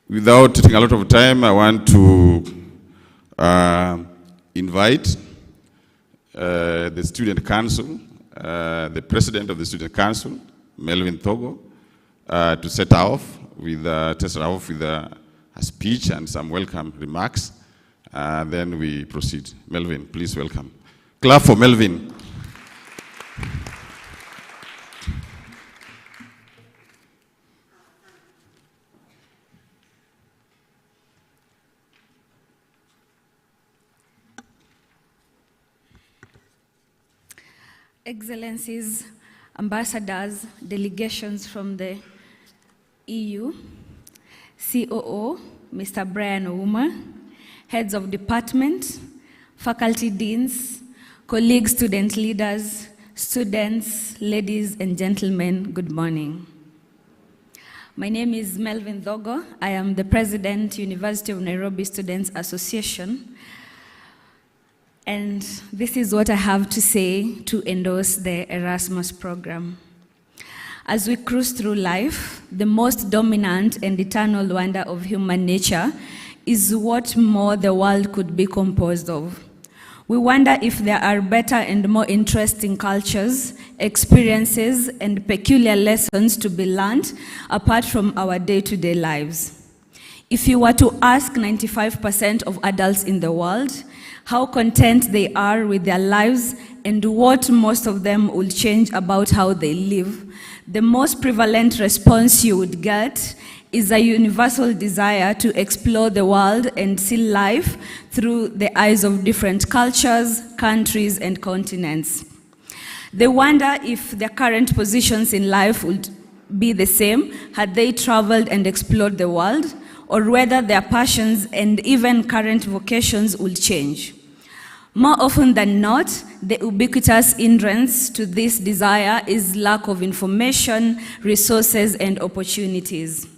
Without taking a lot of time, I want to invite the Student Council, the President of the Student Council, Melvin Thogo, to set off with a speech and some welcome remarks. Then we proceed. Melvin, please welcome. Clap for Melvin. Excellencies, ambassadors, delegations from the EU, COO, Mr. Brian Ouma, heads of department, faculty deans, colleagues, student leaders, students, ladies and gentlemen, good morning. My name is Melvin Thogo. I am the President, University of Nairobi Students Association. And this is what I have to say to endorse the Erasmus program. As we cruise through life, the most dominant and eternal wonder of human nature is what more the world could be composed of. We wonder if there are better and more interesting cultures, experiences, and peculiar lessons to be learned apart from our day-to-day lives. If you were to ask 95% of adults in the world how content they are with their lives and what most of them will change about how they live, the most prevalent response you would get is a universal desire to explore the world and see life through the eyes of different cultures, countries, and continents. They wonder if their current positions in life would be the same had they traveled and explored the world, or whether their passions and even current vocations will change. More often than not, the ubiquitous hindrance to this desire is lack of information, resources, and opportunities.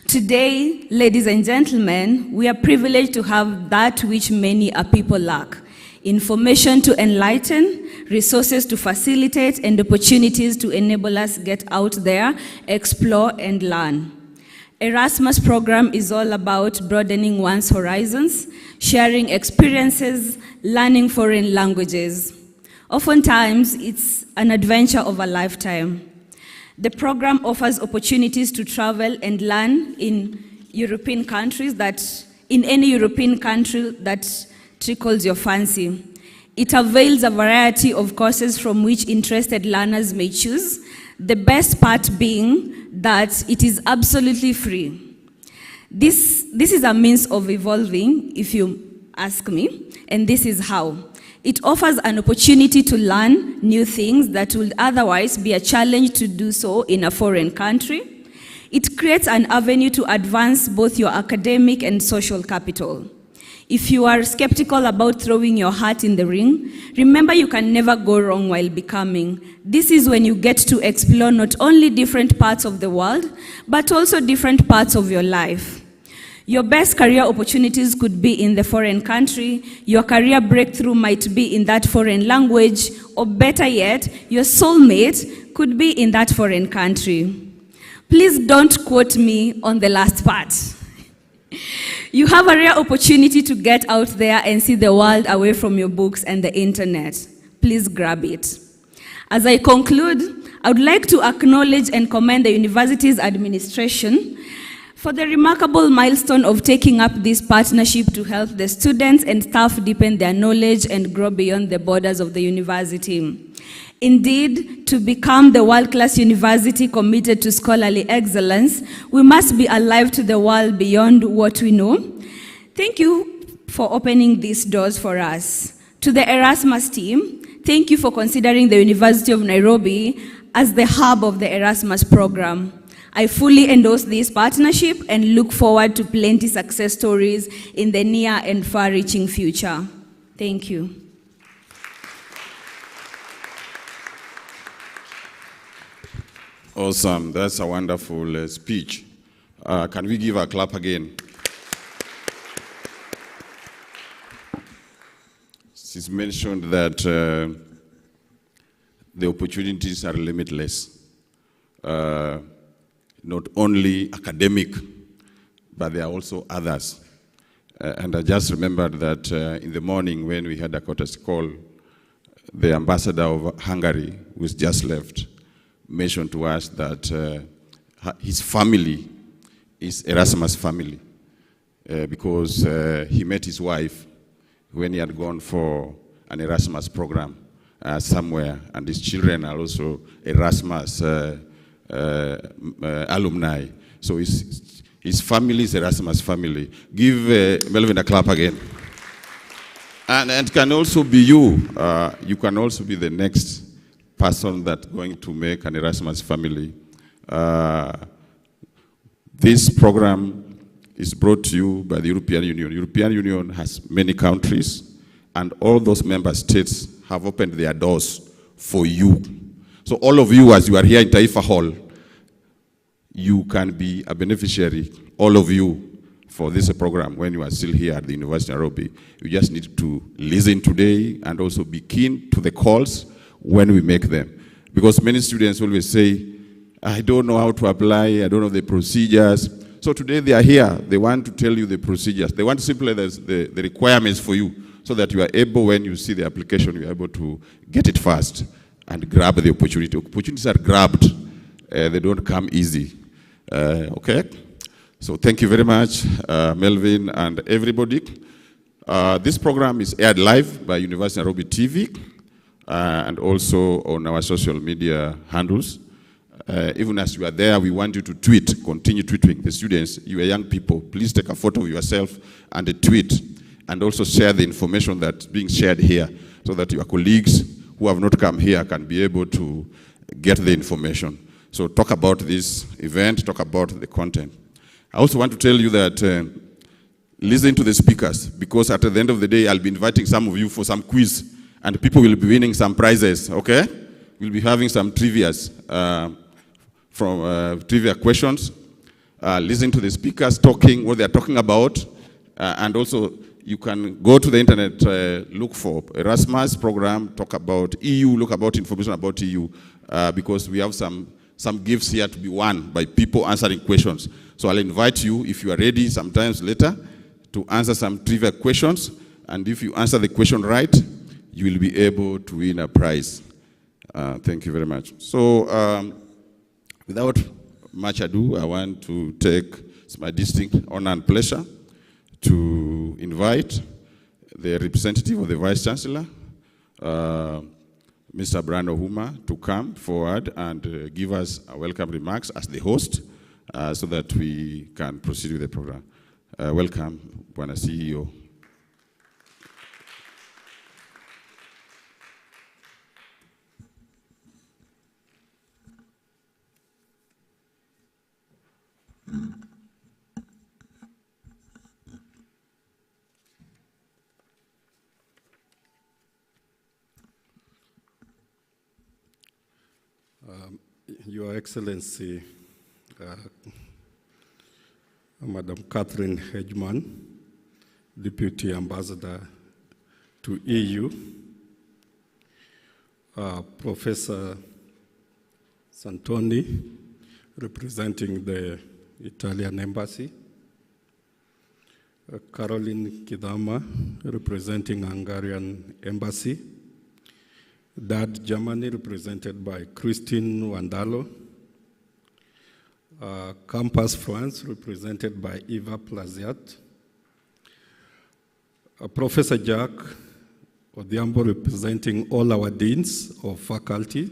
Today, ladies and gentlemen, we are privileged to have that which many a people lack: information to enlighten, resources to facilitate, and opportunities to enable us get out there, explore, and learn. Erasmus program is all about broadening one's horizons, sharing experiences, learning foreign languages. Oftentimes, it's an adventure of a lifetime. The program offers opportunities to travel and learn in European countries in any European country that tickles your fancy. It avails a variety of courses from which interested learners may choose, the best part being that it is absolutely free. This is a means of evolving, if you ask me, and this is how. It offers an opportunity to learn new things that would otherwise be a challenge to do so in a foreign country. It creates an avenue to advance both your academic and social capital. If you are skeptical about throwing your hat in the ring, remember you can never go wrong while becoming. This is when you get to explore not only different parts of the world, but also different parts of your life. Your best career opportunities could be in the foreign country, your career breakthrough might be in that foreign language, or better yet, your soulmate could be in that foreign country. Please don't quote me on the last part. You have a rare opportunity to get out there and see the world away from your books and the internet. Please grab it. As I conclude, I would like to acknowledge and commend the university's administration for the remarkable milestone of taking up this partnership to help the students and staff deepen their knowledge and grow beyond the borders of the university. Indeed, to become the world-class university committed to scholarly excellence, we must be alive to the world beyond what we know. Thank you for opening these doors for us. To the Erasmus team, thank you for considering the University of Nairobi as the hub of the Erasmus program. I fully endorse this partnership and look forward to plenty success stories in the near and far-reaching future. Thank you. Awesome, that's a wonderful speech. Can we give a clap again? She's mentioned that the opportunities are limitless. Not only academic, but there are also others. And I just remembered that in the morning when we had a courtesy call, the ambassador of Hungary, who's just left, mentioned to us that his family is Erasmus family because he met his wife when he had gone for an Erasmus program somewhere, and his children are also Erasmus alumni. So his family is Erasmus family. Give Melvin a clap again. And can also be you. You can also be the next person that's going to make an Erasmus family. This program is brought to you by the European Union. The European Union has many countries, and all those member states have opened their doors for you. So all of you, as you are here in Taifa Hall, you can be a beneficiary, all of you, for this program when you are still here at the University of Nairobi. You just need to listen today and also be keen to the calls when we make them. Because many students always say, I don't know how to apply, I don't know the procedures. So today they are here, they want to tell you the procedures. They want simply the requirements for you so that you are able, when you see the application, you are able to get it fast and grab the opportunity. Opportunities are grabbed, they don't come easy. Okay? So thank you very much, Melvin and everybody. This program is aired live by University of Nairobi TV and also on our social media handles. Even as you are there, we want you to tweet, continue tweeting. The students, you are young people, please take a photo of yourself and a tweet, and also share the information that's being shared here so that your colleagues who have not come here can be able to get the information. So talk about this event, talk about the content. I also want to tell you that listen to the speakers, because at the end of the day, I'll be inviting some of you for some quiz, and people will be winning some prizes, okay? We'll be having some trivias, trivia questions. Listen to the speakers talking, what they're talking about, and also you can go to the internet, look for Erasmus program, talk about EU, look about information about EU, because we have some gifts here to be won by people answering questions. So I'll invite you, if you are ready, sometimes later, to answer some trivia questions. And if you answer the question right, you will be able to win a prize. Thank you very much. So without much ado, I want to take, it's my distinct honor and pleasure to invite the representative of the Vice Chancellor, Mr. Brando Huma, to come forward and give us a welcome remarks as the host, so that we can proceed with the program. Welcome, Bwana CEO. Your Excellency, Madam Catherine Hedgeman, Deputy Ambassador to EU, Professor Santoni, representing the Italian Embassy, Caroline Kidama, representing Hungarian Embassy, DAD Germany, represented by Christine Wandalo, Campus France, represented by Eva Plaziat, Professor Jack Odhiambo, representing all our deans of faculty.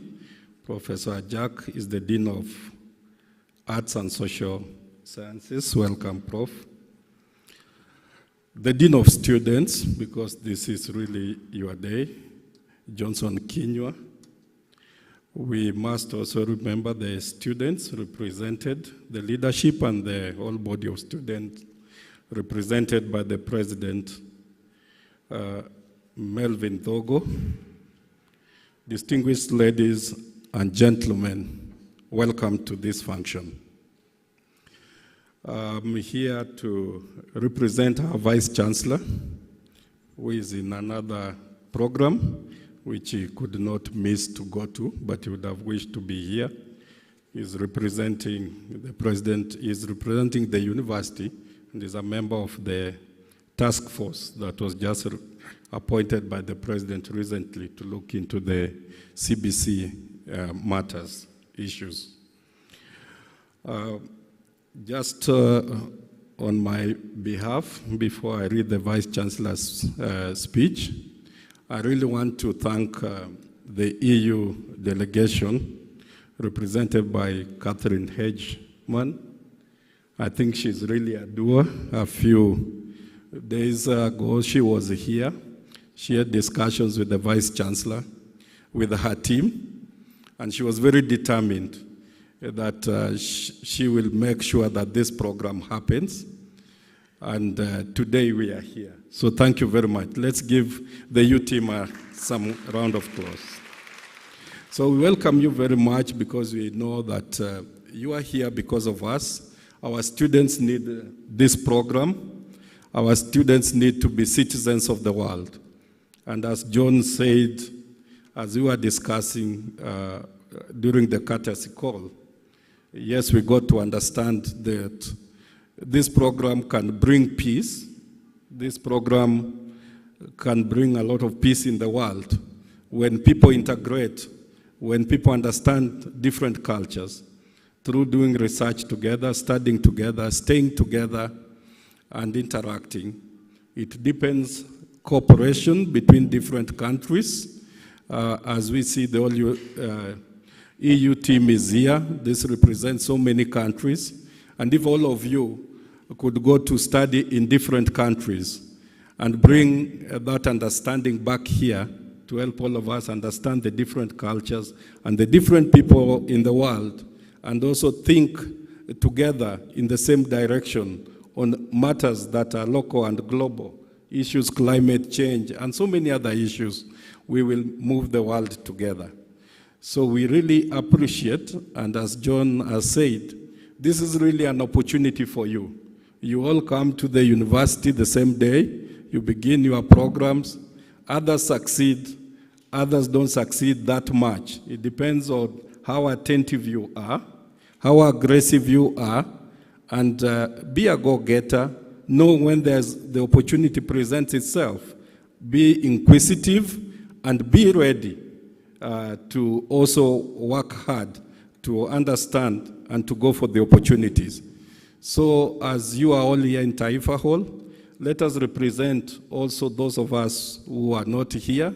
Professor Jack is the Dean of Arts and Social Sciences. Welcome, Prof. The Dean of Students, because this is really your day, Johnson Kinywa. We must also remember the students represented, the leadership and the whole body of students represented by the President, Melvin Thogo. Distinguished ladies and gentlemen, welcome to this function. I'm here to represent our Vice Chancellor, who is in another program, which he could not miss to go to, but he would have wished to be here. He's representing, the President is representing the university and is a member of the task force that was just appointed by the President recently to look into the CBC matters, issues. Just on my behalf, before I read the Vice Chancellor's speech, I really want to thank the EU delegation represented by Catherine Hedgeman. I think she's really a doer. A few days ago, she was here. She had discussions with the Vice Chancellor, with her team, and she was very determined that she will make sure that this program happens. And today we are here. So thank you very much. Let's give the U team some round of applause. So we welcome you very much because we know that you are here because of us. Our students need this program. Our students need to be citizens of the world. And as John said, as we were discussing during the courtesy call, yes, we got to understand that this program can bring peace. This program can bring a lot of peace in the world when people integrate, when people understand different cultures through doing research together, studying together, staying together, and interacting. It deepens cooperation between different countries. As we see, the whole EU team is here. This represents so many countries. And if all of you could go to study in different countries and bring that understanding back here to help all of us understand the different cultures and the different people in the world, and also think together in the same direction on matters that are local and global, issues, climate change, and so many other issues, we will move the world together. So we really appreciate, and as John has said, this is really an opportunity for you. You all come to the university the same day, you begin your programs, others succeed, others don't succeed that much. It depends on how attentive you are, how aggressive you are, and be a go-getter. Know when the opportunity presents itself. Be inquisitive and be ready to also work hard to understand and to go for the opportunities. So as you are all here in Taifa Hall, let us represent also those of us who are not here.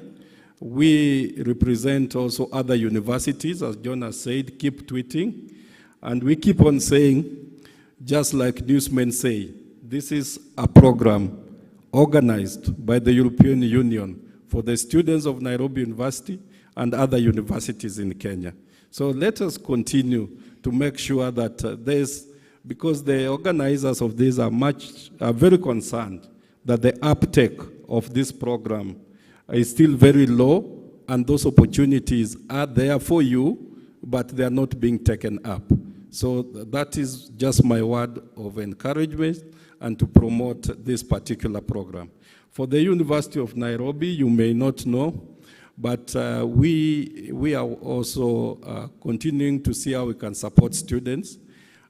We represent also other universities, as John has said, keep tweeting. And we keep on saying, just like newsmen say, this is a program organized by the European Union for the students of Nairobi University and other universities in Kenya. So let us continue to make sure that because the organizers of this are very concerned that the uptake of this program is still very low, and those opportunities are there for you, but they are not being taken up. So that is just my word of encouragement and to promote this particular program. For the University of Nairobi, you may not know, but we are also continuing to see how we can support students.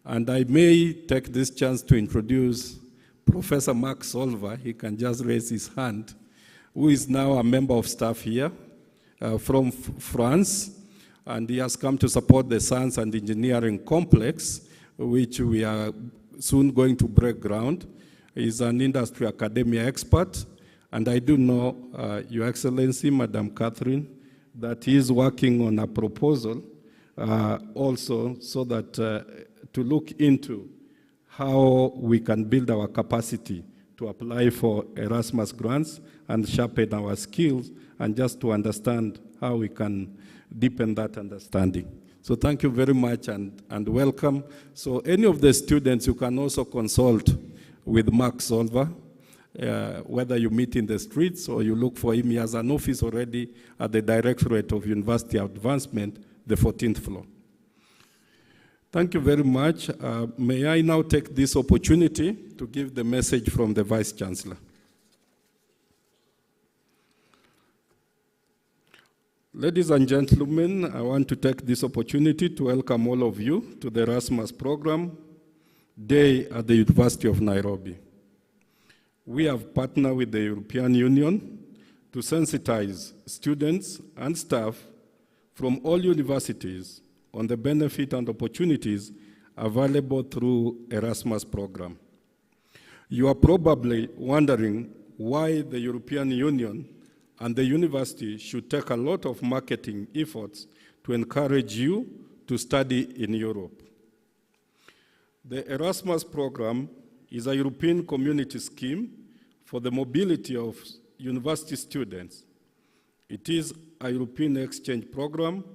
And I may take this chance to introduce Professor Mark Solver. He can just raise his hand, who is now a member of staff here from France. And he has come to support the Science and Engineering Complex, which we are soon going to break ground. He's an industry academia expert. And I do know, Your Excellency, Madam Catherine, that he is working on a proposal also so that to look into how we can build our capacity to apply for Erasmus grants and sharpen our skills, and just to understand how we can deepen that understanding. So thank you very much and welcome. So any of the students, you can also consult with Mark Solver, whether you meet in the streets or you look for him. He has an office already at the Directorate of University Advancement, the 14th floor. Thank you very much. May I now take this opportunity to give the message from the Vice Chancellor. Ladies and gentlemen, I want to take this opportunity to welcome all of you to the Erasmus Program Day at the University of Nairobi. We have partnered with the European Union to sensitize students and staff from all universities on the benefit and opportunities available through Erasmus program. You are probably wondering why the European Union and the university should take a lot of marketing efforts to encourage you to study in Europe. The Erasmus program is a European community scheme for the mobility of university students. It is a European exchange program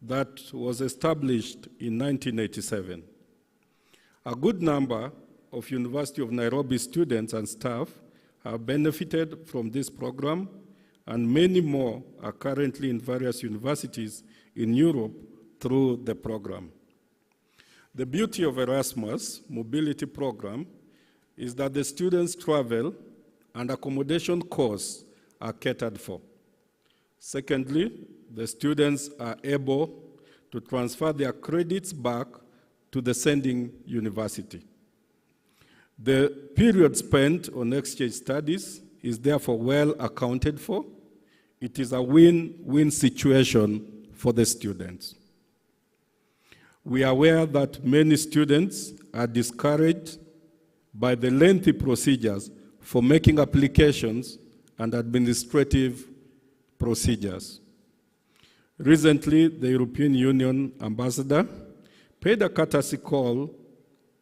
that was established in 1987. A good number of University of Nairobi students and staff have benefited from this program, and many more are currently in various universities in Europe through the program. The beauty of Erasmus mobility program is that the students' travel and accommodation costs are catered for. Secondly, the students are able to transfer their credits back to the sending university. The period spent on exchange studies is therefore well accounted for. It is a win-win situation for the students. We are aware that many students are discouraged by the lengthy procedures for making applications and administrative procedures. Recently, the European Union ambassador paid a courtesy call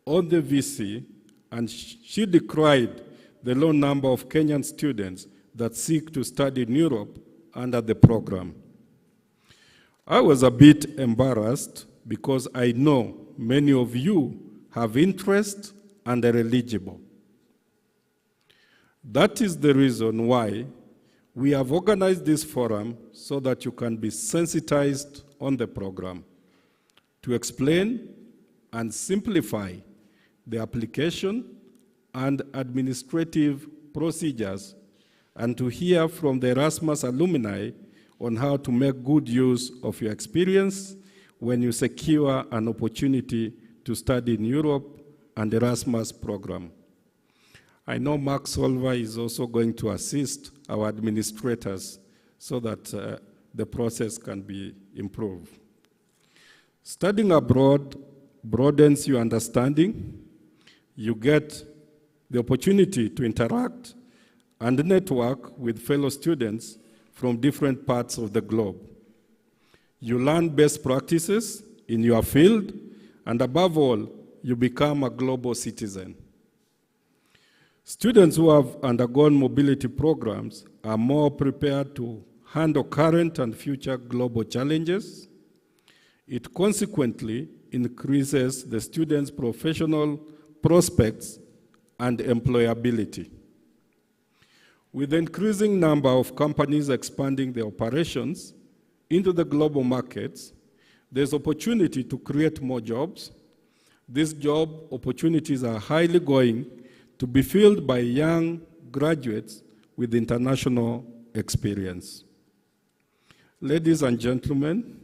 on the VC, and she decried the low number of Kenyan students that seek to study in Europe under the program. I was a bit embarrassed because I know many of you have interest and are eligible. That is the reason why we have organized this forum, so that you can be sensitized on the program, to explain and simplify the application and administrative procedures, and to hear from the Erasmus alumni on how to make good use of your experience when you secure an opportunity to study in Europe and Erasmus program. I know Mark Solver is also going to assist our administrators so that the process can be improved. Studying abroad broadens your understanding. You get the opportunity to interact and network with fellow students from different parts of the globe. You learn best practices in your field, and above all, you become a global citizen. Students who have undergone mobility programs are more prepared to handle current and future global challenges. It consequently increases the students' professional prospects and employability. With the increasing number of companies expanding their operations into the global markets, there's opportunity to create more jobs. These job opportunities are highly going to be filled by young graduates with international experience. Ladies and gentlemen,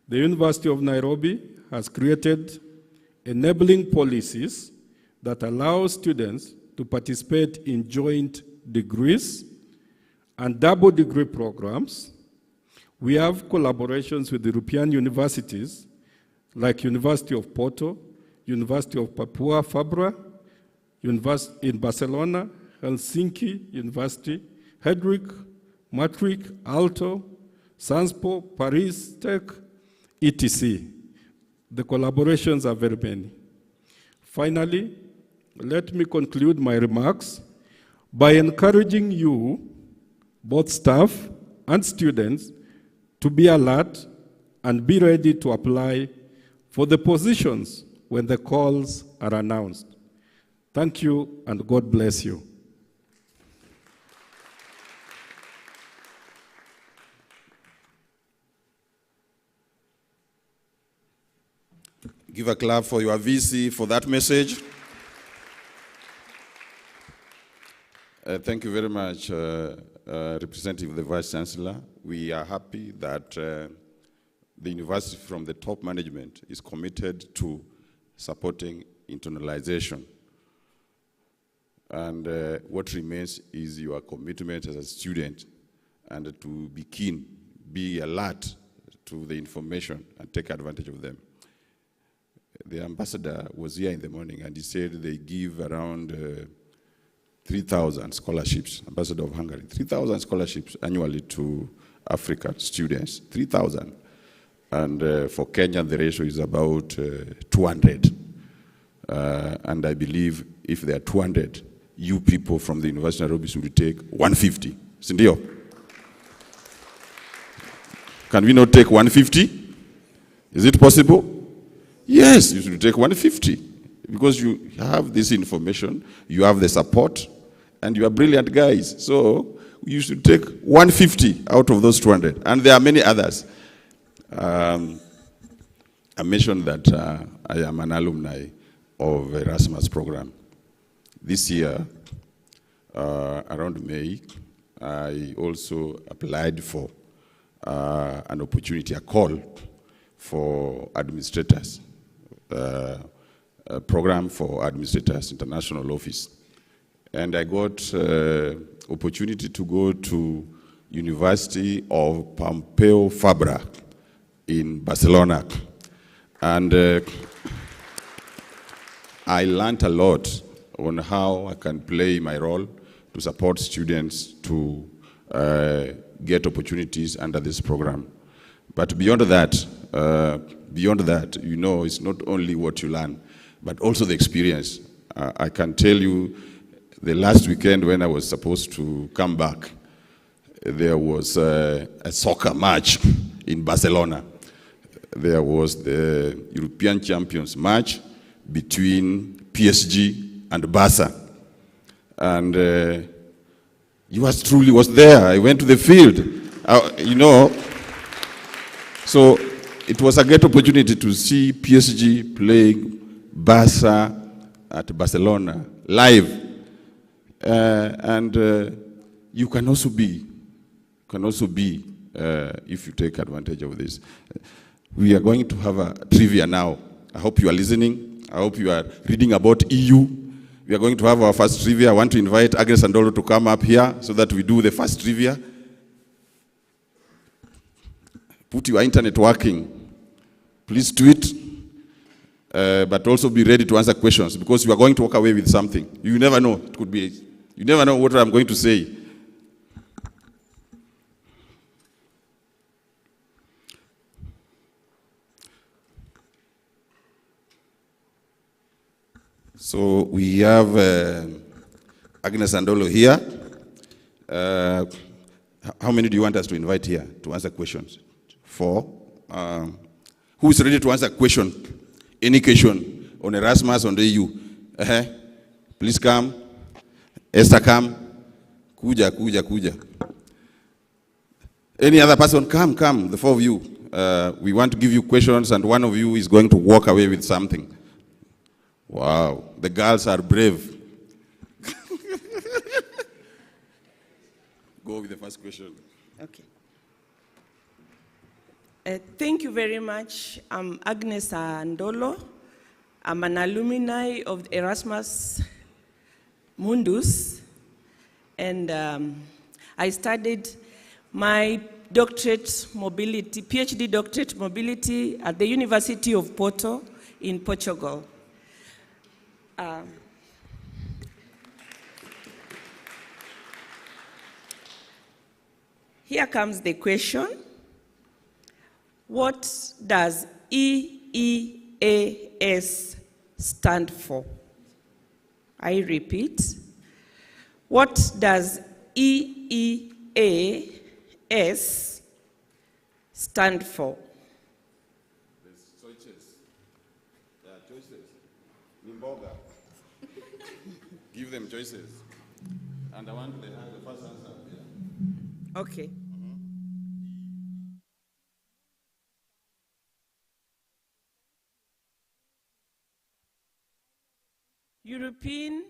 the University of Nairobi has created enabling policies that allow students to participate in joint degrees and double degree programs. We have collaborations with European universities like University of Porto, University of Papua Fabra, in Barcelona, Helsinki University, Hedrick, Matric, Aalto, Sanspo, Paris Tech, etc. The collaborations are very many. Finally, let me conclude my remarks by encouraging you, both staff and students, to be alert and be ready to apply for the positions when the calls are announced. Thank you, and God bless you. Give a clap for your VC for that message. Thank you very much, Representative of the Vice Chancellor. We are happy that the university from the top management is committed to supporting internalization. And what remains is your commitment as a student, and to be keen, be alert to the information and take advantage of them. The ambassador was here in the morning and he said they give around 3,000 scholarships, ambassador of Hungary, 3,000 scholarships annually to African students, 3,000. And for Kenya, the ratio is about 200. And I believe if there are 200, you people from the University of Nairobi should take 150. Sindio? Can we not take 150? Is it possible? Yes, you should take 150 because you have this information, you have the support, and you are brilliant guys. So you should take 150 out of those 200. And there are many others. I mentioned that I am an alumni of Erasmus program. This year, around May, I also applied for an opportunity, a call for administrators, a program for administrators, international office. And I got opportunity to go to University of Pompeu Fabra in Barcelona. And I learned a lot on how I can play my role to support students to get opportunities under this program. But beyond that, you know, it's not only what you learn, but also the experience. I can tell you, the last weekend when I was supposed to come back, there was a soccer match in Barcelona. There was the European Champions match between PSG and Barca. And yours truly was there. I went to the field, you know. So it was a great opportunity to see PSG playing Barca at Barcelona live. And you can also be, if you take advantage of this. We are going to have a trivia now. I hope you are listening. I hope you are reading about EU. We are going to have our first trivia. I want to invite Agnes and Dolo to come up here so that we do the first trivia. Put your internet working. Please tweet, but also be ready to answer questions because you are going to walk away with something. You never know. It could be, you never know what I'm going to say. So we have Agnes and Dolo here. How many do you want us to invite here to answer questions? 4. Who is ready to answer a question? Any question on Erasmus, on the EU? Please come. Esther, come. Kuja. Any other person? Come. The 4 of you. We want to give you questions, and one of you is going to walk away with something. Wow, the girls are brave. Go with the first question. Okay. Thank you very much. I'm Agnes Andolo. I'm an alumni of Erasmus Mundus, and I studied my PhD doctorate mobility at the University of Porto in Portugal. Here comes the question. What does EEAS stand for? I repeat. What does EEAS stand for? There's choices. There are choices. Nimboga. Give them choices. And I want the first answer. Yeah. Okay. European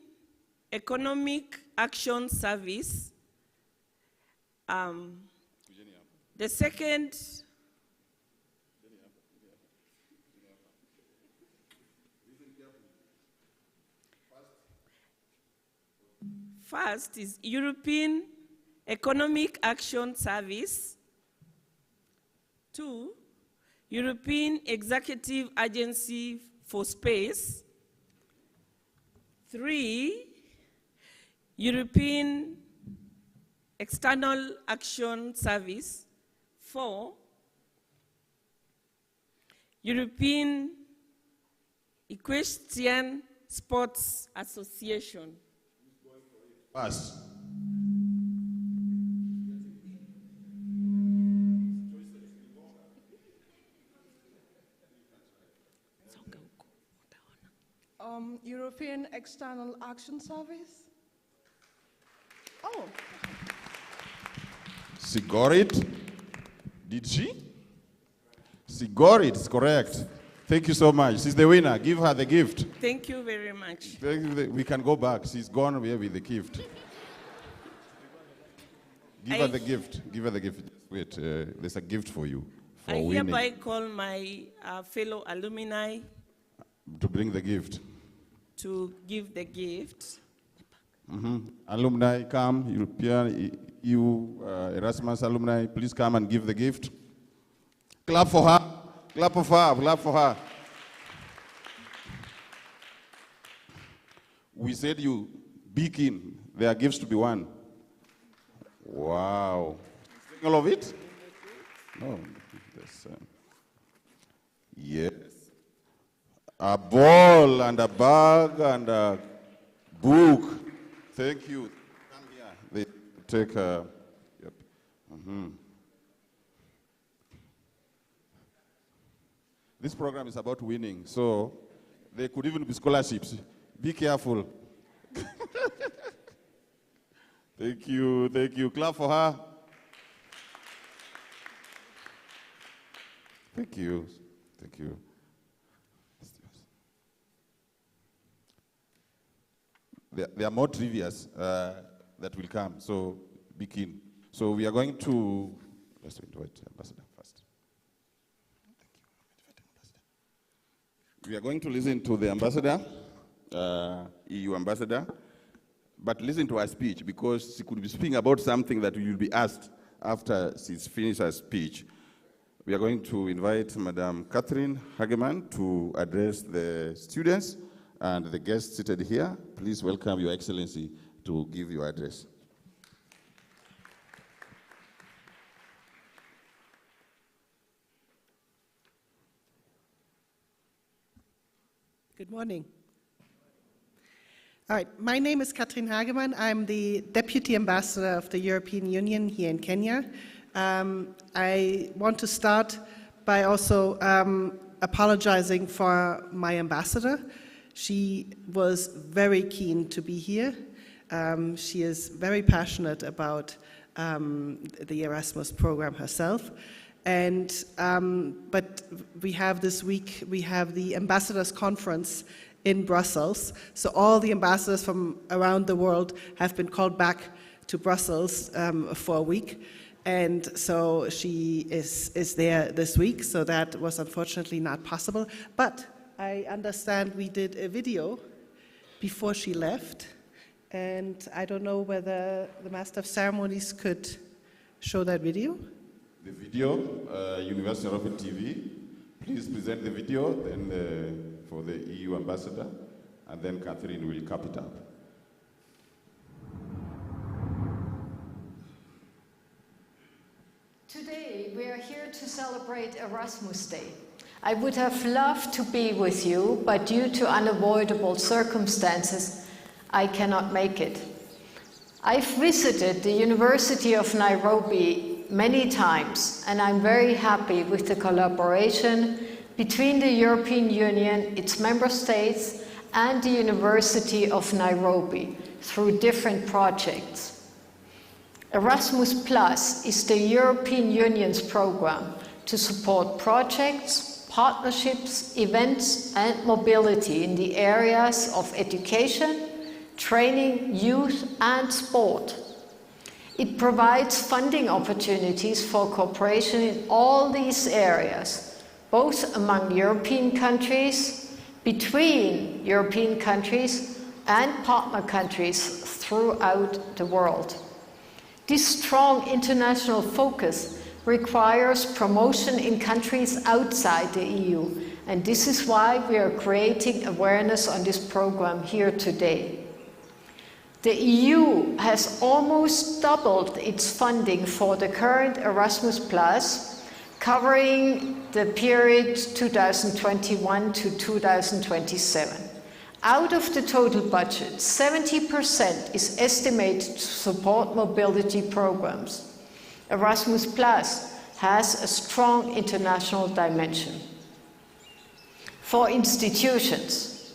Economic Action Service. The second first is European Economic Action Service. 2, European Executive Agency for Space. 3, European External Action Service. 4, European Equestrian Sports Association. Pass. European External Action Service. Oh. She got it? Did she? She got it, it's correct. Thank you so much. She's the winner. Give her the gift. Thank you very much. We can go back. She's gone with the gift. Give her the gift. Give her the gift. Wait, there's a gift for you. For I winning. hereby call my fellow alumni To bring the gift. to give the gift. Alumni, come. European, EU, Erasmus alumni, please come and give the gift. Clap for her. Clap for her. Clap for her. We said you be keen. There are gifts to be won. Wow. All of it? No. Yes. A ball and a bag and a book. Thank you. Come here. They take yep. This program is about winning, so there could even be scholarships. Be careful. Thank you, thank you. Clap for her. Thank you, thank you. There are more trivias that will come, so be keen. So we are going to, let's invite Ambassador first. We are going to listen to the ambassador, EU ambassador, but listen to her speech because she could be speaking about something that will be asked after she's finished her speech. We are going to invite Madam Catherine Hageman to address the students and the guests seated here. Please welcome Your Excellency to give your address. Good morning. All right, my name is Katrin Hagemann. I'm the Deputy Ambassador of the European Union here in Kenya. I want to start by also apologizing for my ambassador. She was very keen to be here. She is very passionate about the Erasmus program herself. And, but we have this week, we have the Ambassadors Conference in Brussels. So all the ambassadors from around the world have been called back to Brussels for a week. And so she is there this week, so that was unfortunately not possible. But I understand we did a video before she left, and I don't know whether the Master of Ceremonies could show that video. The video, University of Nairobi TV. Please present the video then for the EU ambassador, and then Catherine will cap it up. Today we are here to celebrate Erasmus Day. I would have loved to be with you, but due to unavoidable circumstances, I cannot make it. I've visited the University of Nairobi many times, and I'm very happy with the collaboration between the European Union, its member states, and the University of Nairobi through different projects. Erasmus Plus is the European Union's program to support projects, partnerships, events, and mobility in the areas of education, training, youth, and sport. It provides funding opportunities for cooperation in all these areas, both among European countries, between European countries, and partner countries throughout the world. This strong international focus requires promotion in countries outside the EU, and this is why we are creating awareness on this program here today. The EU has almost doubled its funding for the current Erasmus Plus, covering the period 2021 to 2027. Out of the total budget, 70% is estimated to support mobility programs. Erasmus Plus has a strong international dimension. For institutions,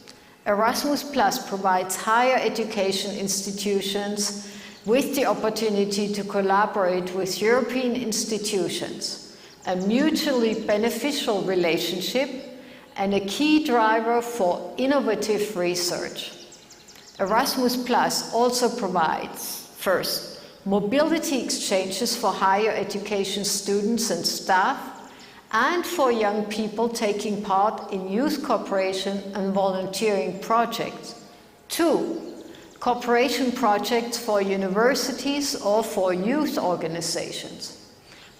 Erasmus Plus provides higher education institutions with the opportunity to collaborate with European institutions, a mutually beneficial relationship and a key driver for innovative research. Erasmus Plus also provides, first, mobility exchanges for higher education students and staff, and for young people taking part in youth cooperation and volunteering projects. 2, cooperation projects for universities or for youth organizations.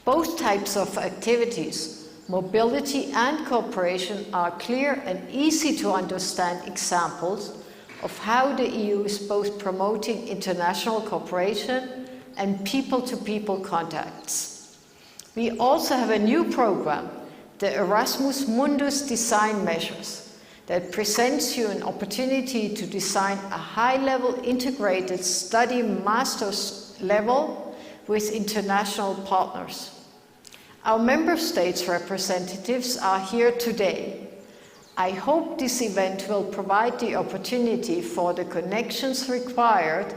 Both types of activities, mobility and cooperation, are clear and easy to understand examples of how the EU is both promoting international cooperation and people-to-people contacts. We also have a new program, the Erasmus Mundus Design Measures, that presents you an opportunity to design a high-level integrated study master's level with international partners. Our member states' representatives are here today. I hope this event will provide the opportunity for the connections required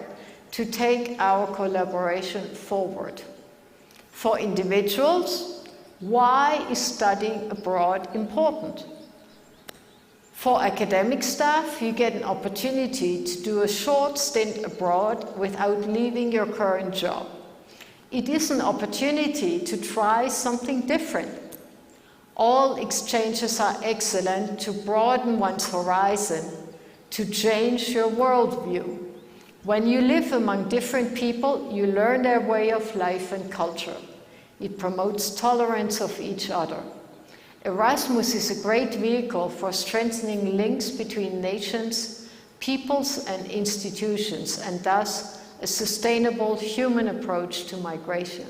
to take our collaboration forward. For individuals, why is studying abroad important? For academic staff, you get an opportunity to do a short stint abroad without leaving your current job. It is an opportunity to try something different. All exchanges are excellent to broaden one's horizon, to change your worldview. When you live among different people, you learn their way of life and culture. It promotes tolerance of each other. Erasmus is a great vehicle for strengthening links between nations, peoples, and institutions, and thus a sustainable human approach to migration.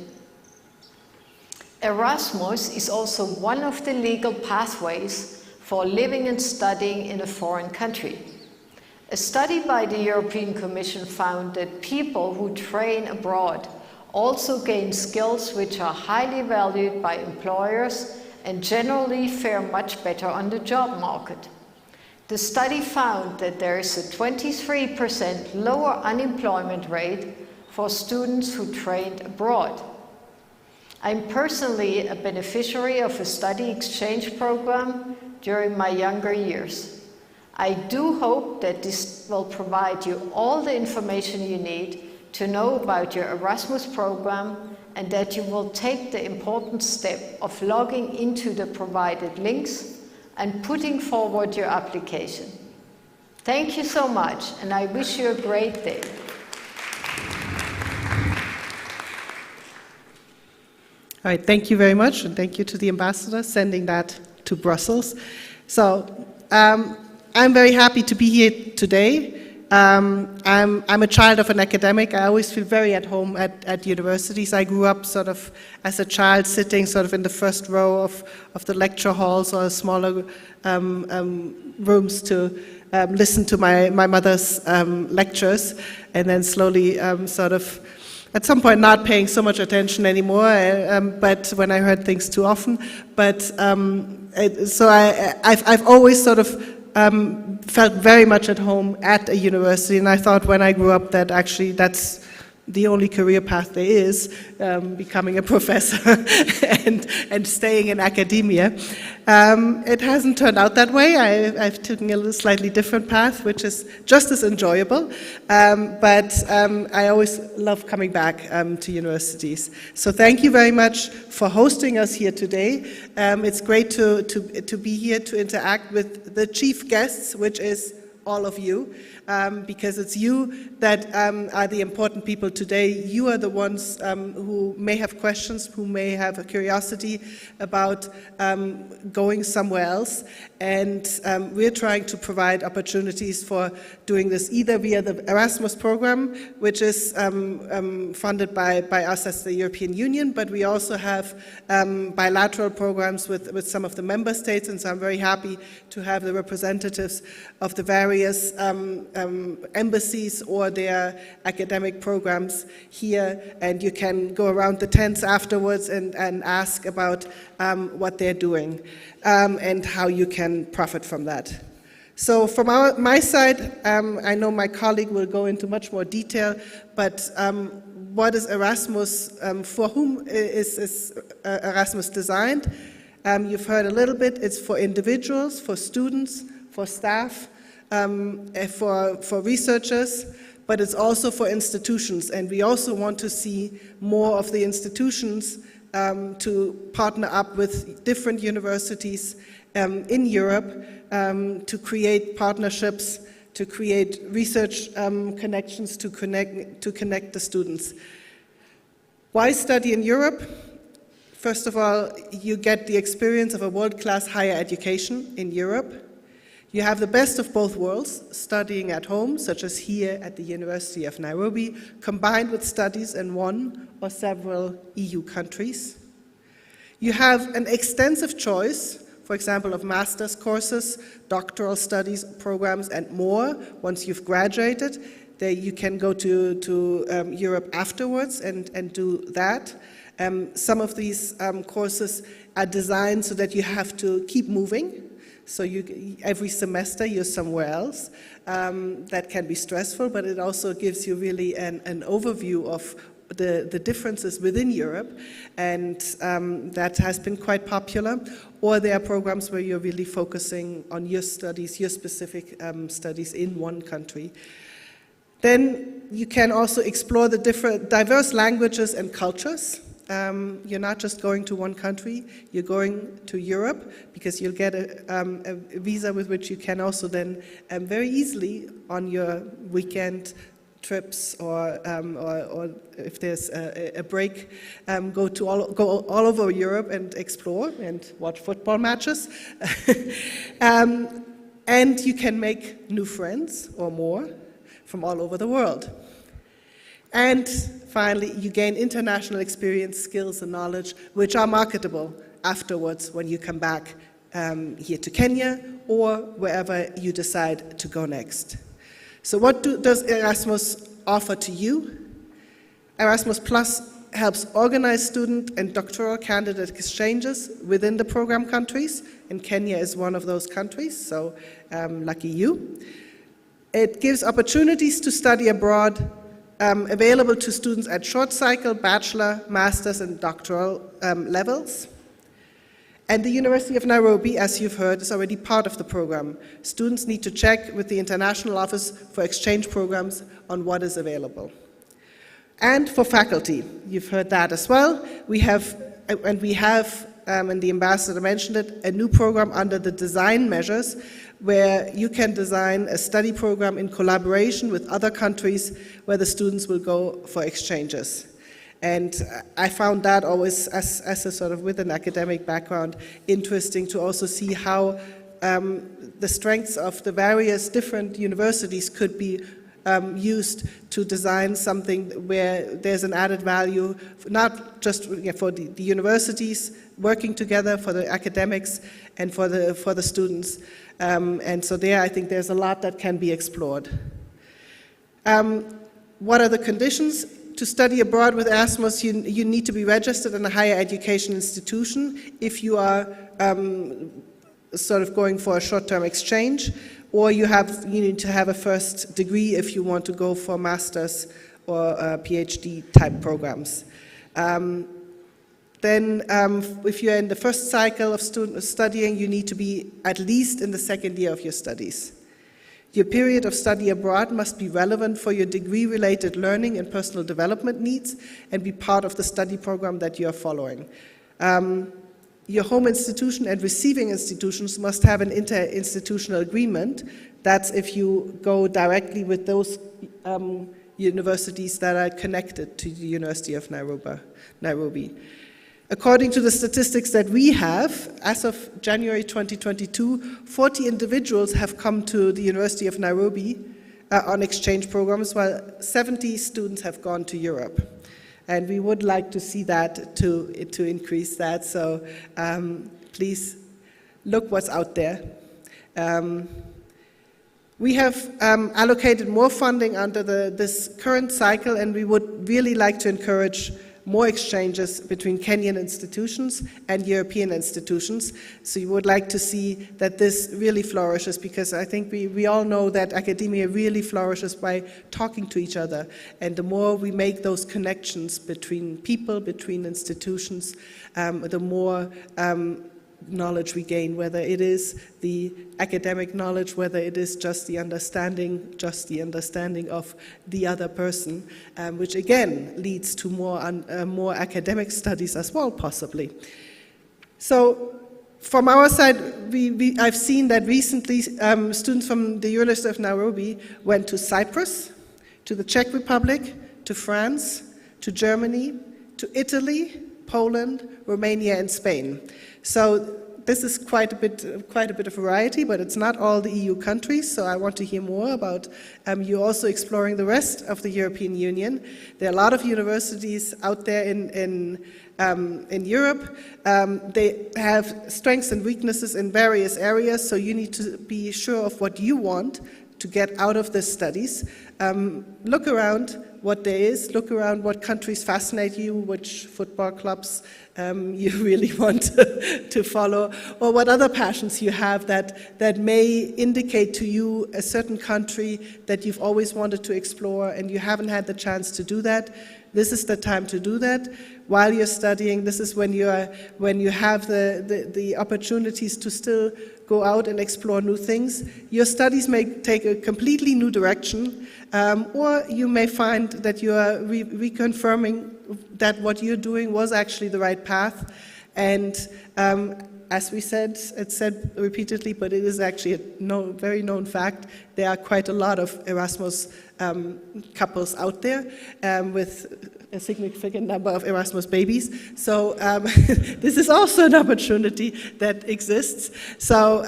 Erasmus is also one of the legal pathways for living and studying in a foreign country. A study by the European Commission found that people who train abroad also gain skills which are highly valued by employers and generally fare much better on the job market. The study found that there is a 23% lower unemployment rate for students who trained abroad. I'm personally a beneficiary of a study exchange program during my younger years. I do hope that this will provide you all the information you need to know about your Erasmus program, and that you will take the important step of logging into the provided links and putting forward your application. Thank you so much, and I wish you a great day. All right, thank you very much, and thank you to the ambassador sending that to Brussels. So I'm very happy to be here today. I'm a child of an academic. I always feel very at home at universities. I grew up sort of as a child sitting sort of in the first row of the lecture halls or smaller rooms to listen to my mother's lectures, and then slowly sort of at some point not paying so much attention anymore, but when I heard things too often. But so I've always sort of felt very much at home at a university, and I thought when I grew up that actually that's the only career path there is, becoming a professor and staying in academia. It hasn't turned out that way. I've taken a slightly different path, which is just as enjoyable, but I always love coming back to universities. So thank you very much for hosting us here today. It's great to be here to interact with the chief guests, which is all of you, because it's you that are the important people today. You are the ones who may have questions, who may have a curiosity about going somewhere else, and we're trying to provide opportunities for doing this either via the Erasmus program, which is funded by us as the European Union, but we also have bilateral programs with some of the member states, and so I'm very happy to have the representatives of the various embassies or their academic programs here, and you can go around the tents afterwards and ask about what they're doing and how you can profit from that. So from my side, I know my colleague will go into much more detail, but what is Erasmus, for whom is Erasmus designed? You've heard a little bit, it's for individuals, for students, for staff, for researchers, but it's also for institutions, and we also want to see more of the institutions to partner up with different universities in Europe to create partnerships, to create research connections, to connect the students. Why study in Europe? First of all, you get the experience of a world-class higher education in Europe. You have the best of both worlds, studying at home, such as here at the University of Nairobi, combined with studies in one or several EU countries. You have an extensive choice, for example, of master's courses, doctoral studies, programs, and more. Once you've graduated, you can go to Europe afterwards and do that. Some of these courses are designed so that you have to keep moving. So every semester you're somewhere else. That can be stressful, but it also gives you really an overview of the differences within Europe, and that has been quite popular. Or there are programs where you're really focusing on your studies, your specific studies in one country. Then you can also explore the diverse languages and cultures. You're not just going to one country, you're going to Europe, because you'll get a visa with which you can also then very easily on your weekend trips or if there's a break, go all over Europe and explore and watch football matches. And you can make new friends or more from all over the world. And finally, you gain international experience, skills, and knowledge, which are marketable afterwards when you come back here to Kenya or wherever you decide to go next. So what does Erasmus offer to you? Erasmus Plus helps organize student and doctoral candidate exchanges within the program countries, and Kenya is one of those countries, so lucky you. It gives opportunities to study abroad available to students at short cycle, bachelor, master's, and doctoral levels. And the University of Nairobi, as you've heard, is already part of the program. Students need to check with the International Office for Exchange Programs on what is available. And for faculty, you've heard that as well. We have, and the ambassador mentioned it, a new program under the design measures, where you can design a study program in collaboration with other countries where the students will go for exchanges. And I found that always, as a sort of with an academic background, interesting to also see how the strengths of the various different universities could be used to design something where there's an added value, not just for the universities working together, for the academics, and for the students. And so there, I think there's a lot that can be explored. What are the conditions? To study abroad with Erasmus, you need to be registered in a higher education institution if you are sort of going for a short-term exchange, or you need to have a first degree if you want to go for master's or PhD type programs. Then if you're in the first cycle of studying, you need to be at least in the second year of your studies. Your period of study abroad must be relevant for your degree-related learning and personal development needs and be part of the study program that you are following. Your home institution and receiving institutions must have an interinstitutional agreement. That's if you go directly with those universities that are connected to the University of Nairobi. According to the statistics that we have, as of January 2022, 40 individuals have come to the University of Nairobi on exchange programs, while 70 students have gone to Europe. And we would like to see that to increase that, so please look what's out there. We have allocated more funding under this current cycle, and we would really like to encourage more exchanges between Kenyan institutions and European institutions. So you would like to see that this really flourishes, because I think we all know that academia really flourishes by talking to each other. And the more we make those connections between people, between institutions, the more knowledge we gain, whether it is the academic knowledge, whether it is just the understanding of the other person, which again leads to more academic studies as well, possibly. So from our side, I've seen that recently students from the University of Nairobi went to Cyprus, to the Czech Republic, to France, to Germany, to Italy, Poland, Romania, and Spain. So this is quite a bit of variety, but it's not all the EU countries, so I want to hear more about you also exploring the rest of the European Union. There are a lot of universities out there in Europe. They have strengths and weaknesses in various areas, so you need to be sure of what you want to get out of the studies. Look around what there is, look around what countries fascinate you, which football clubs you really want to follow, or what other passions you have that may indicate to you a certain country that you've always wanted to explore and you haven't had the chance to do that. This is the time to do that. While you're studying, this is when you have the opportunities to still go out and explore new things. Your studies may take a completely new direction, or you may find that you are reconfirming that what you're doing was actually the right path. And as we said, it's said repeatedly, but it is actually a very known fact, there are quite a lot of Erasmus couples out there with a significant number of Erasmus babies. So this is also an opportunity that exists. So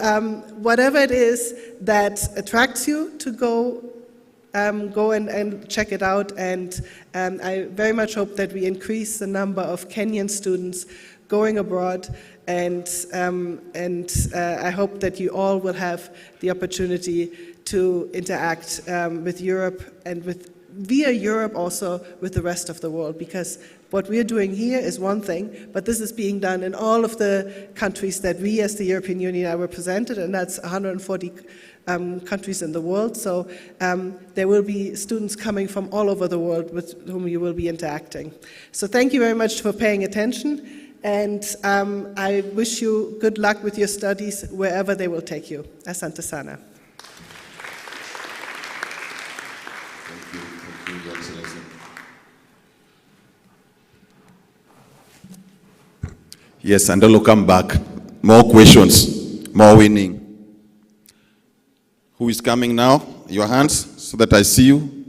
whatever it is that attracts you to go and check it out. And I very much hope that we increase the number of Kenyan students going abroad. And I hope that you all will have the opportunity to interact with Europe and via Europe also with the rest of the world, because what we're doing here is one thing, but this is being done in all of the countries that we as the European Union are represented, and that's 140 countries in the world. So there will be students coming from all over the world with whom you will be interacting. So thank you very much for paying attention, and I wish you good luck with your studies wherever they will take you. Asante sana. Yes, and I'll come back. More questions, more winning. Who is coming now? Your hands, so that I see you.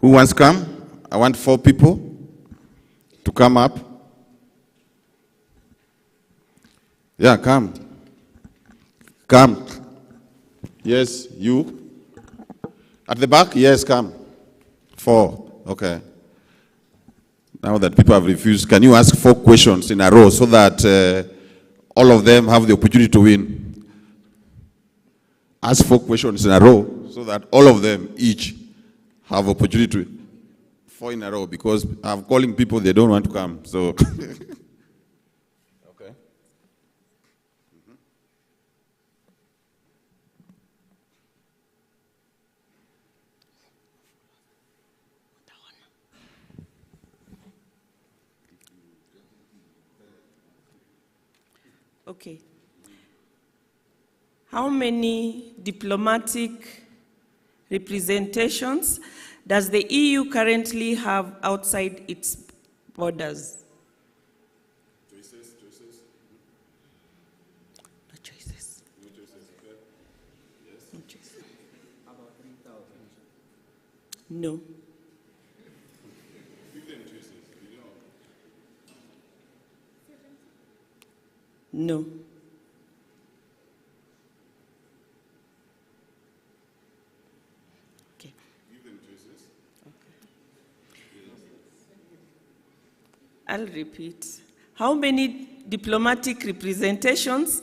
Who wants to come? I want 4 people to come up. Yeah, come. Come. Yes, you. At the back? Yes, come. 4. Okay. Now that people have refused, can you ask 4 questions in a row so that all of them have the opportunity to win? Ask 4 questions in a row so that all of them each have opportunity to win. 4 in a row, because I'm calling people, they don't want to come. So, okay. Okay. How many diplomatic representations does the EU currently have outside its borders? Choices? No choices. No choices, okay. Yes. No choices. About 3,000. No. Give them choices, you know. No. Okay. Give them choices. Okay. I'll repeat. How many diplomatic representations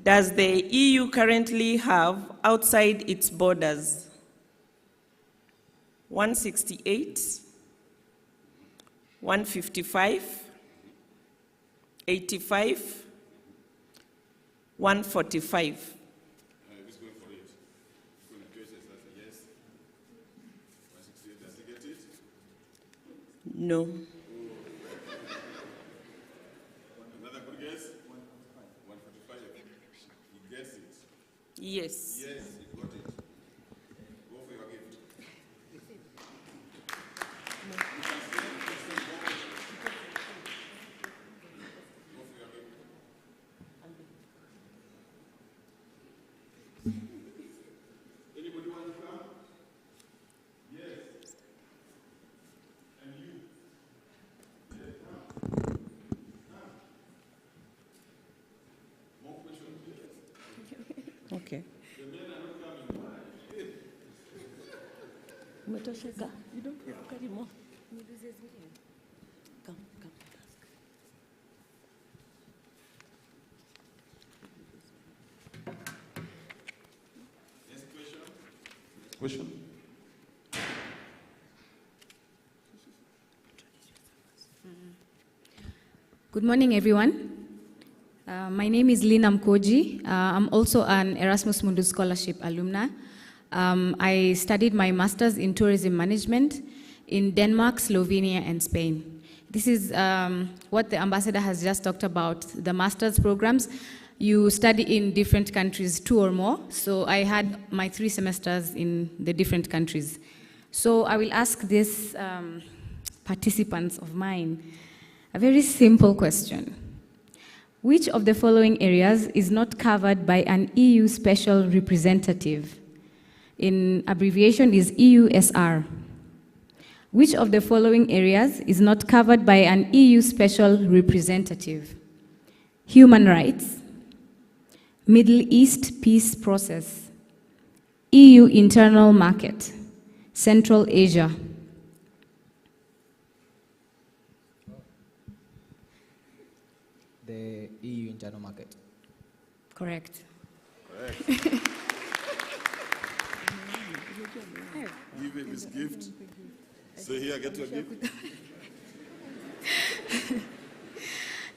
does the EU currently have outside its borders? 168, 155, 85, 145. Who's going for it? Going to choices, yes. 168, does he get it? No. Another good guess? 145. He gets it. Yes. Yes, he got it. Go for your gift. Anybody want to come? Yes. And you? Yes, come. Come. More questions? Yes. Okay. The men are not coming. Why? You don't have to carry more. Come. Next question. Next question. Good morning, everyone. My name is Lina Mkoji. I'm also an Erasmus Mundus Scholarship alumna. I studied my master's in tourism management in Denmark, Slovenia, and Spain. This is what the ambassador has just talked about, the master's programs. You study in different countries, 2 or more. So I had my 3 semesters in the different countries. So I will ask these participants of mine a very simple question. Which of the following areas is not covered by an EU special representative? In abbreviation is EUSR. Which of the following areas is not covered by an EU special representative? Human rights, Middle East peace process, EU internal market, Central Asia. The EU internal market. Correct. Correct. Give him his gift. So here, get your gift.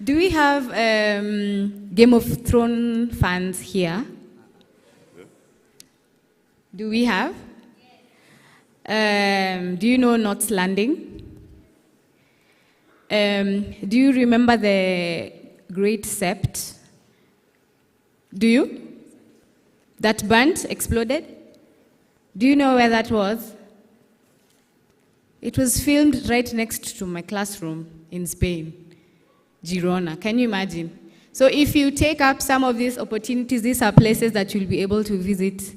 Do we have Game of Thrones fans here? Yeah. Do we have? Do you know Knots Landing? Do you remember the Great Sept? Do you? That burnt, exploded? Do you know where that was? It was filmed right next to my classroom in Spain, Girona. Can you imagine? So if you take up some of these opportunities, these are places that you'll be able to visit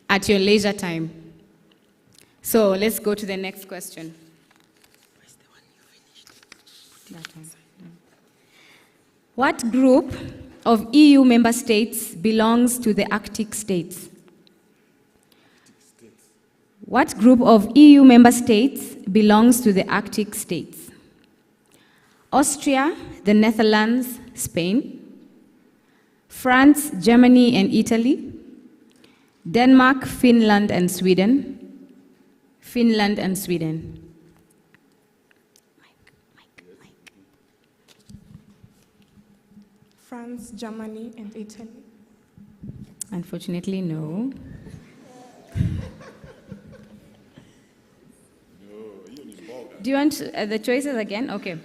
at your leisure time. So let's go to the next question. Where's the one you finished? That one. What group of EU member states belongs to the Arctic states? What group of EU member states belongs to the Arctic states? Austria, the Netherlands, Spain, France, Germany, and Italy, Denmark, Finland, and Sweden, Finland and Sweden. France, Germany, and Italy. Unfortunately, no. Do you want the choices again? Okay.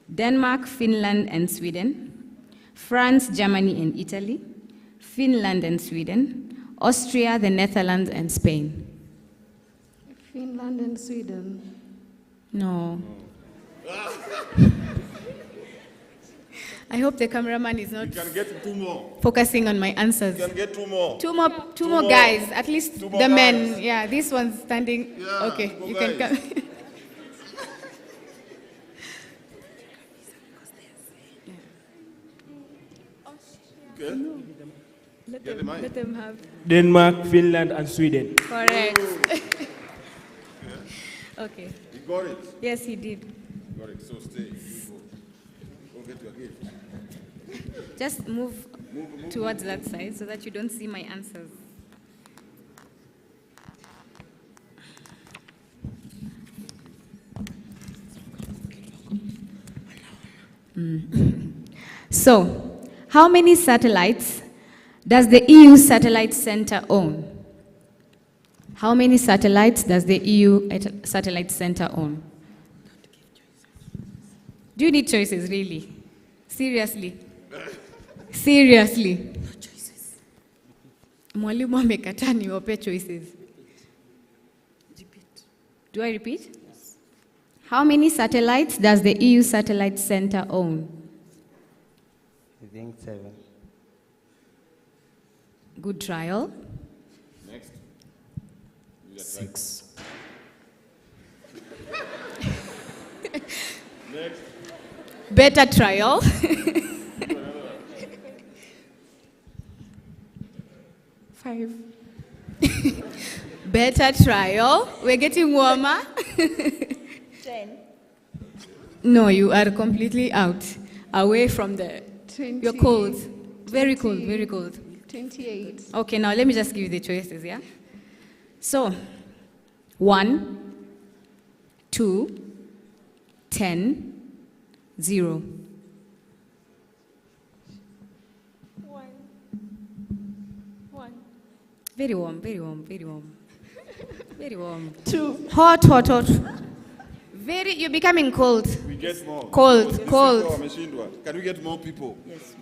Denmark, Finland, and Sweden. France, Germany, and Italy. Finland and Sweden. Austria, the Netherlands, and Spain. Finland and Sweden. No. I hope the cameraman is not You can get 2 more. focusing on my answers. You can get 2 more. Two more guys, at least Two more the men. guys. Yeah, this one's standing. Yeah, okay, 2 more you guys. can come. Okay. Let them have. Denmark, Finland, and Sweden. Correct. Yeah. Okay. You got it. Yes, he did. Got it. So stay. You go get your gift. Just move towards that side so that you don't see my answers. So, how many satellites does the EU Satellite Center own? How many satellites does the EU Satellite Center own? Do you need choices, really? Seriously? Seriously? No choices. Mwalimu amekataa niwape choices. Do I repeat? Yes. How many satellites does the EU Satellite Center own? I think 7. Good trial. Next. 6. Next. Better trial. Five. Better trial. We're getting warmer. 10. No, you are completely out. Away from the... 20, You're cold. Very cold, very cold. 28. Okay, now let me just give you the choices, yeah? So, 1, 2, 10, 0. 1. Very warm, very warm, very warm. Very warm. 2. Hot, hot, hot. You're becoming cold. We get more. Cold, cold. Can we get more people? Yes.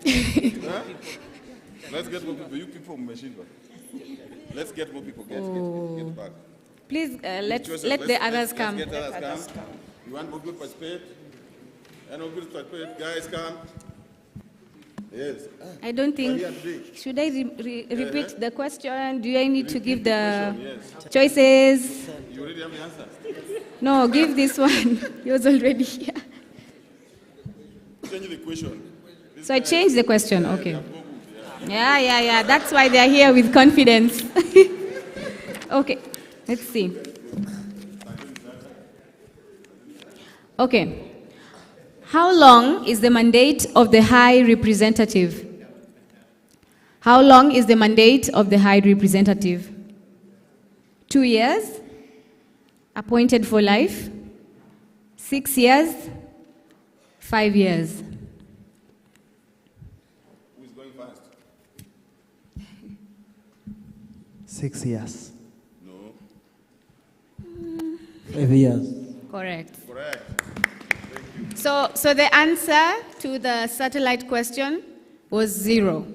Huh? Let's get more people. You people, machine work. Let's get more people. Get back. Please let the others come. Let others come. You want more people to participate? And more people to participate. Guys, come. Yes. I don't think. Should I repeat the question? Do I need to give the choices? You already have the answer. No, give this one. He was already here. Change the question. So I changed the question. Okay. Yeah. That's why they're here with confidence. Okay. Let's see. Okay. How long is the mandate of the High Representative? How long is the mandate of the High Representative? 2 years? Appointed for life? 6 years? 5 years? Who's going fast? 6 years. No. 5 years. Correct. Correct. So the answer to the satellite question was 0.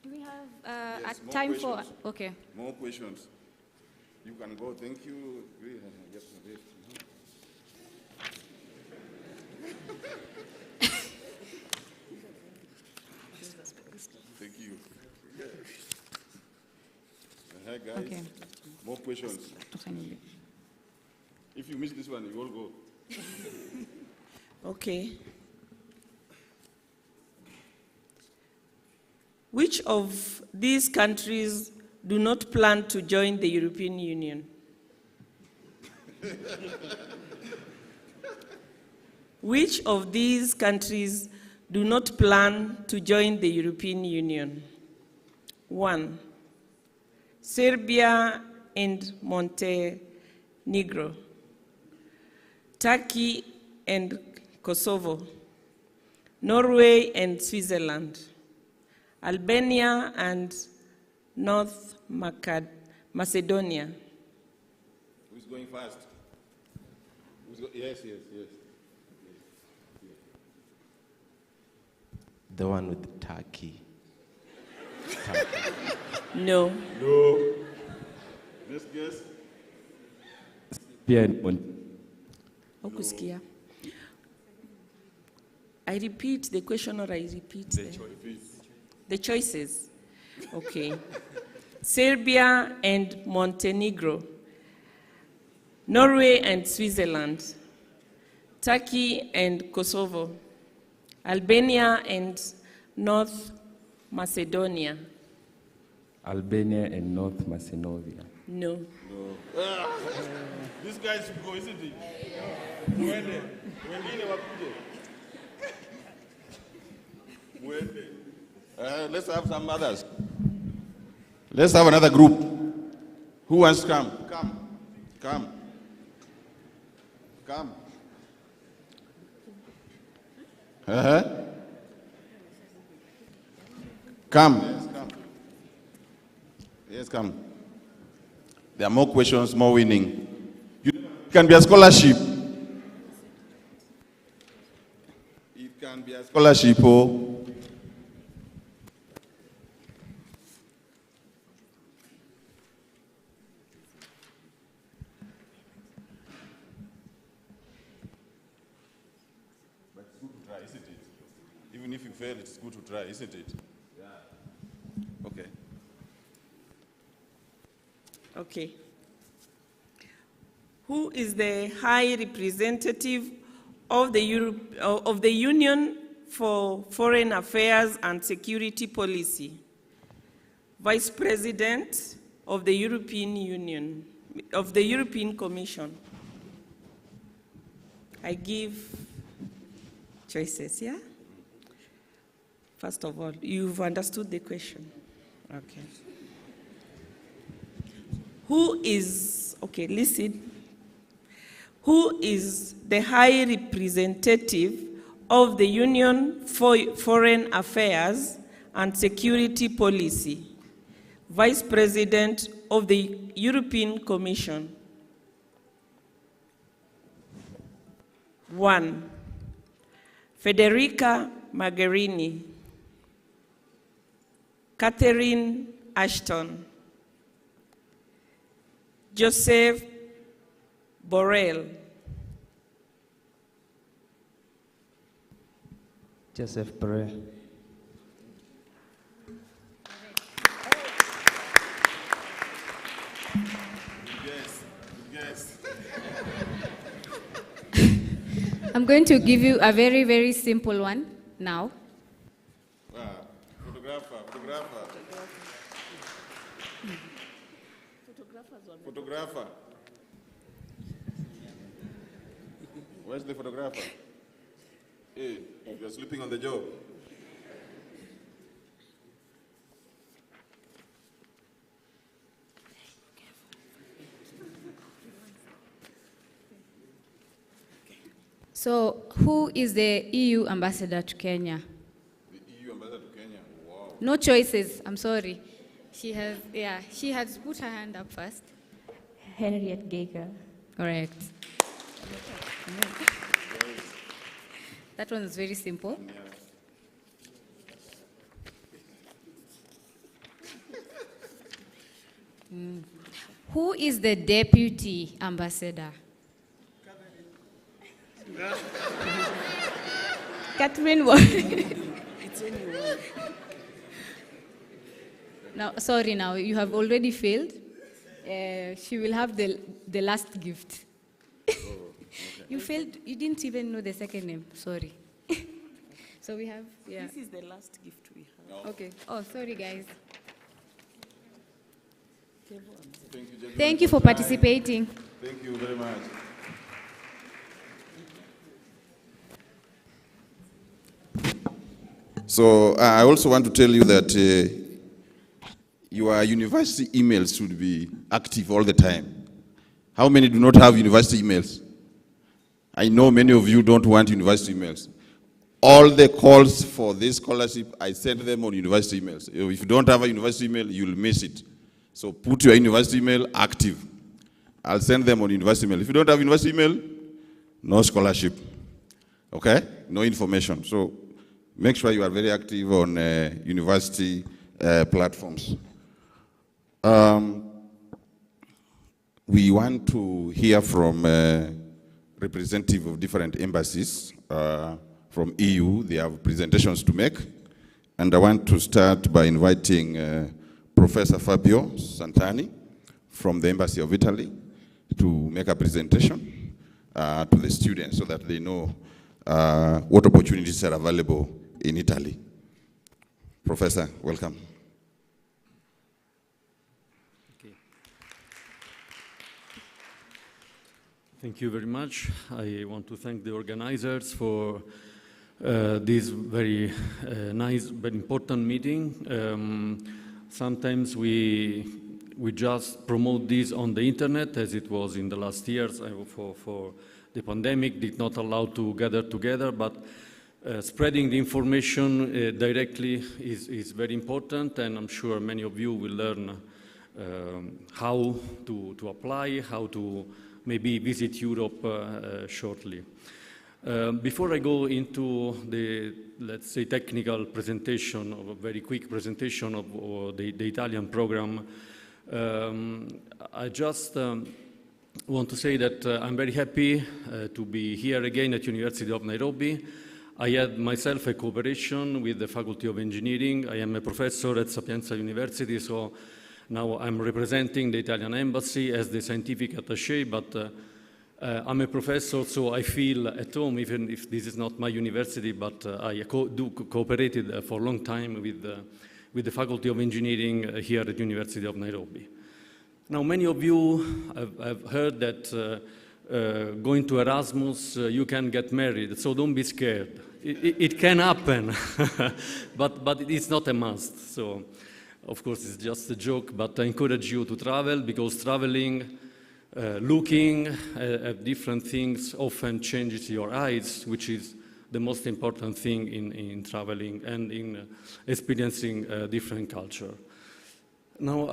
Do we have Yes, time questions. for... Okay. More questions. You can go. Thank you. Yes, Thank you. Guys, Okay. more questions. If you miss this one, you all go. Okay. Which of these countries do not plan to join the European Union? Which of these countries do not plan to join the European Union? 1. Serbia and Montenegro. Turkey and Kosovo. Norway and Switzerland. Albania and North Macedonia. Who's going fast? Yes. The one with Turkey. No. Let's guess. Okuskia. I repeat the question or I repeat the choices. Okay. Serbia and Montenegro. Norway and Switzerland. Turkey and Kosovo. Albania and North Macedonia. Albania and North Macedonia. No. This guy should go, isn't he? Let's have some others. Let's have another group. Who wants to come? Come. Come. Yes, come. There are more questions, more winning. It can be a scholarship. It can be a scholarship. Oh. But it's good to try, isn't it? Even if you fail, it's good to try, isn't it? Yeah. Okay. Okay. Who is the High Representative of the Union for Foreign Affairs and Security Policy? Vice President of the European Union, of the European Commission. I give choices, yeah? First of all, you've understood the question. Okay. Who is, okay, listen. Who is the High Representative of the Union for Foreign Affairs and Security Policy? Vice President of the European Commission. 1. Federica Mogherini. Catherine Ashton. Joseph Borrell. Joseph Borrell. Yes. I'm going to give you a very, very simple one now. Photographer. Where's the photographer? Hey, you're sleeping on the job. So, who is the EU ambassador to Kenya? The EU ambassador to Kenya? Wow. No choices, I'm sorry. She has put her hand up first. Henriette Geiger. Correct. That one is very simple. Who is the deputy ambassador? Catherine what? Now, sorry, now you have already failed. She will have the last gift. You failed, you didn't even know the second name, sorry. So we have, yeah. This is the last gift we have. Okay, oh, sorry guys. Thank you for participating. Thank you very much. So I also want to tell you that your university emails should be active all the time. How many do not have university emails? I know many of you don't want university emails. All the calls for this scholarship, I send them on university emails. If you don't have a university email, you'll miss it. So put your university email active. I'll send them on university email. If you don't have university email, no scholarship. Okay? No information. So make sure you are very active on university platforms. We want to hear from representatives of different embassies from EU. They have presentations to make. And I want to start by inviting Professor Fabio Santani from the Embassy of Italy to make a presentation to the students so that they know what opportunities are available in Italy. Professor, welcome. Thank you very much. I want to thank the organizers for this very nice but important meeting. sometimes we just promote this on the internet, as it was in the last years for the pandemic, did not allow to gather together, but spreading the information directly is very important, and I'm sure many of you will learn how to apply, how to maybe visit Europe shortly. Before I go into the, let's say, technical presentation, or a very quick presentation of the Italian program, I just want to say that I'm very happy to be here again at University of Nairobi. I had myself a cooperation with the Faculty of Engineering. I am a professor at Sapienza University, so now I'm representing the Italian Embassy as the scientific attaché, but I'm a professor, so I feel at home, even if this is not my university, but I cooperated for a long time with the Faculty of Engineering here at University of Nairobi. Now, many of you have heard that going to Erasmus, you can get married, so don't be scared. It can happen, but it's not a must. So, of course, it's just a joke, but I encourage you to travel, because traveling, looking at different things often changes your eyes, which is the most important thing in traveling and in experiencing different culture. Now,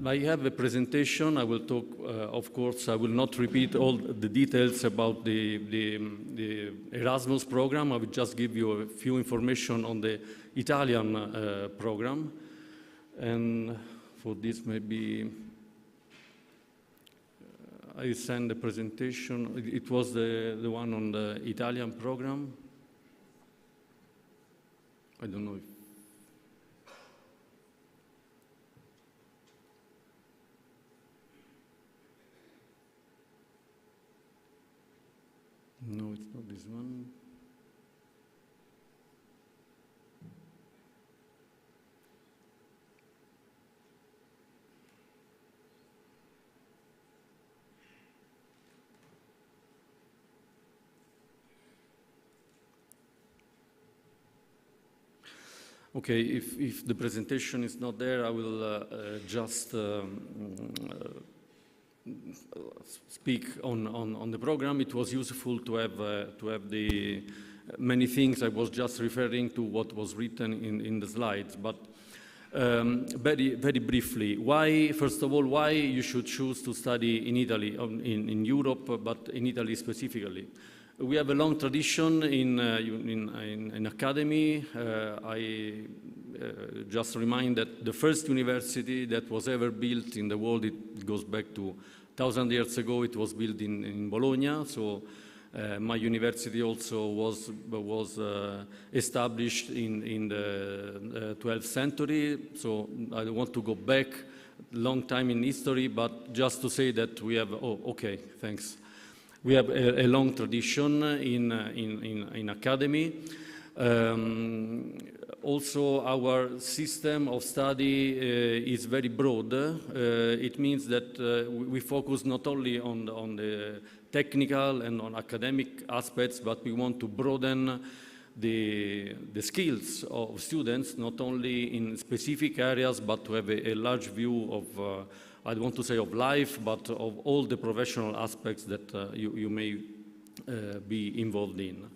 I have a presentation. I will talk, of course, I will not repeat all the details about the Erasmus program. I will just give you a few information on the Italian program. And for this, maybe I send the presentation. It was the one on the Italian program. I don't know if no, it's not this one. Okay, if the presentation is not there, I will just speak on the program. It was useful to have the many things. I was just referring to what was written in the slides, but very briefly, why? First of all, why you should choose to study in Italy, in Europe, but in Italy specifically. We have a long tradition in academy. I just remind that the first university that was ever built in the world, it goes back to 1,000 years ago. It was built in Bologna. So my university also was established in the 12th century. So I don't want to go back a long time in history, but just to say that we have, oh, okay, thanks. We have a long tradition in academy. Also, our system of study is very broad. It means that we focus not only on the technical and on academic aspects, but we want to broaden the skills of students, not only in specific areas, but to have a large view of I don't want to say of life, but of all the professional aspects that you may be involved in.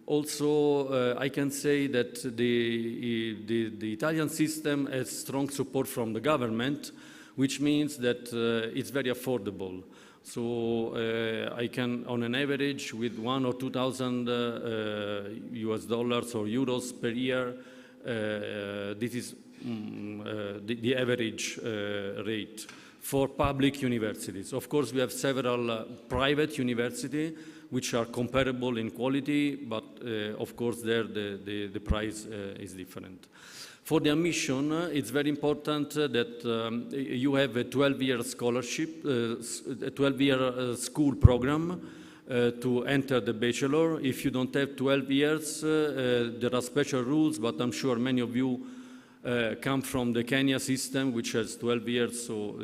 Also, I can say that the Italian system has strong support from the government, which means that it's very affordable. So I can, on an average, with 1,000 or 2,000 US dollars or euros per year, this is the average rate for public universities. Of course, we have several private universities which are comparable in quality, but of course there the price is different. For the admission, it's very important that you have a 12-year scholarship, a 12-year school program to enter the bachelor. If you don't have 12 years, there are special rules, but I'm sure many of you come from the Kenya system, which has 12 years, so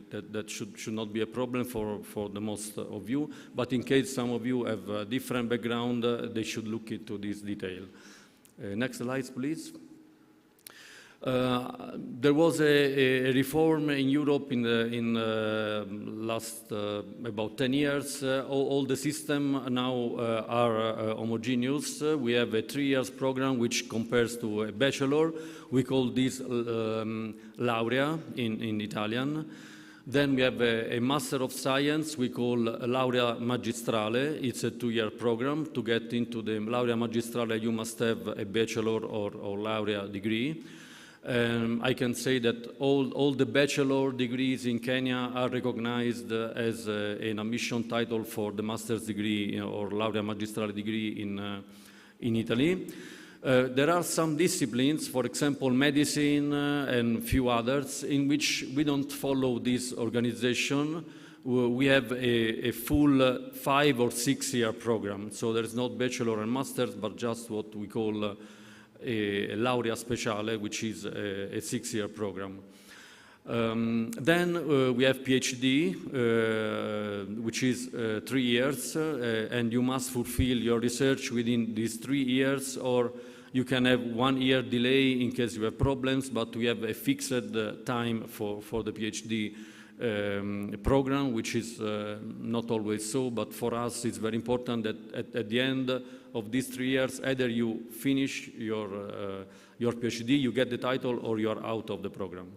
that should not be a problem for the most of you. But in case some of you have a different background, they should look into this detail. Next slide, please. There was a reform in Europe in the last about 10 years. All the system now are homogeneous. We have a 3 years program which compares to a bachelor. We call this laurea in Italian. Then we have a Master of Science we call Laurea Magistrale. It's a 2-year program. To get into the Laurea Magistrale, you must have a bachelor or laurea degree. I can say that all the bachelor degrees in Kenya are recognized as an admission title for the master's degree or laurea magistrale degree in Italy. There are some disciplines, for example, medicine and few others, in which we don't follow this organization. We have a full 5 or 6 year program. So there's not bachelor and master's, but just what we call a laurea speciale, which is a 6 year program. Then we have PhD, which is 3 years, and you must fulfill your research within these 3 years, or you can have 1 year delay in case you have problems, but we have a fixed time for the PhD program, which is not always so, but for us it's very important that at the end of these 3 years, either you finish your PhD, you get the title, or you're out of the program.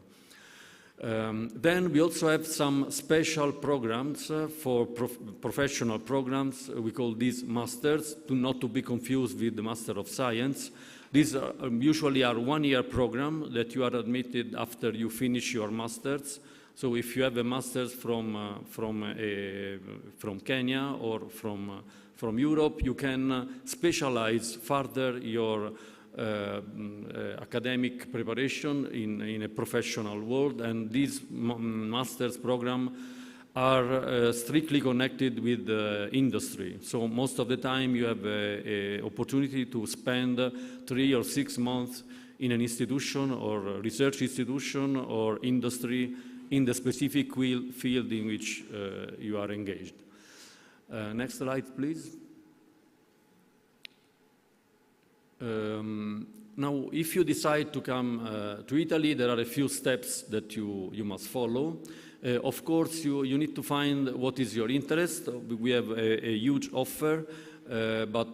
Then we also have some special programs for professional programs. We call these masters, not to be confused with the Master of Science. These usually are 1 year program that you are admitted after you finish your masters. So if you have a master's from Kenya or from Europe, you can specialize further your academic preparation in a professional world, and these master's programs are strictly connected with industry. So most of the time you have an opportunity to spend 3 or 6 months in an institution or research institution or industry in the specific field in which you are engaged. Next slide, please. Now, if you decide to come to Italy, there are a few steps that you must follow. Of course, you need to find what is your interest. We have a huge offer, but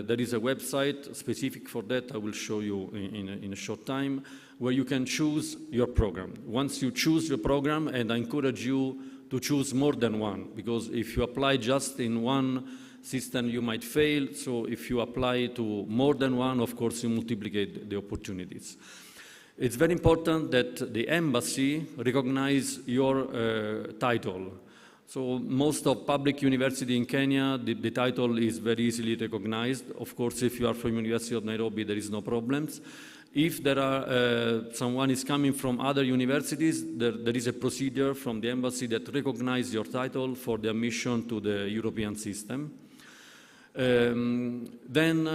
there is a website specific for that. I will show you in a short time, where you can choose your program. Once you choose your program, and I encourage you to choose more than one, because if you apply just in one system, you might fail. So if you apply to more than one, of course, you multiply the opportunities. It's very important that the embassy recognize your title. So most of public university in Kenya, the title is very easily recognized. Of course, if you are from University of Nairobi, there is no problems. If there are someone is coming from other universities, there is a procedure from the embassy that recognizes your title for the admission to the European system. Then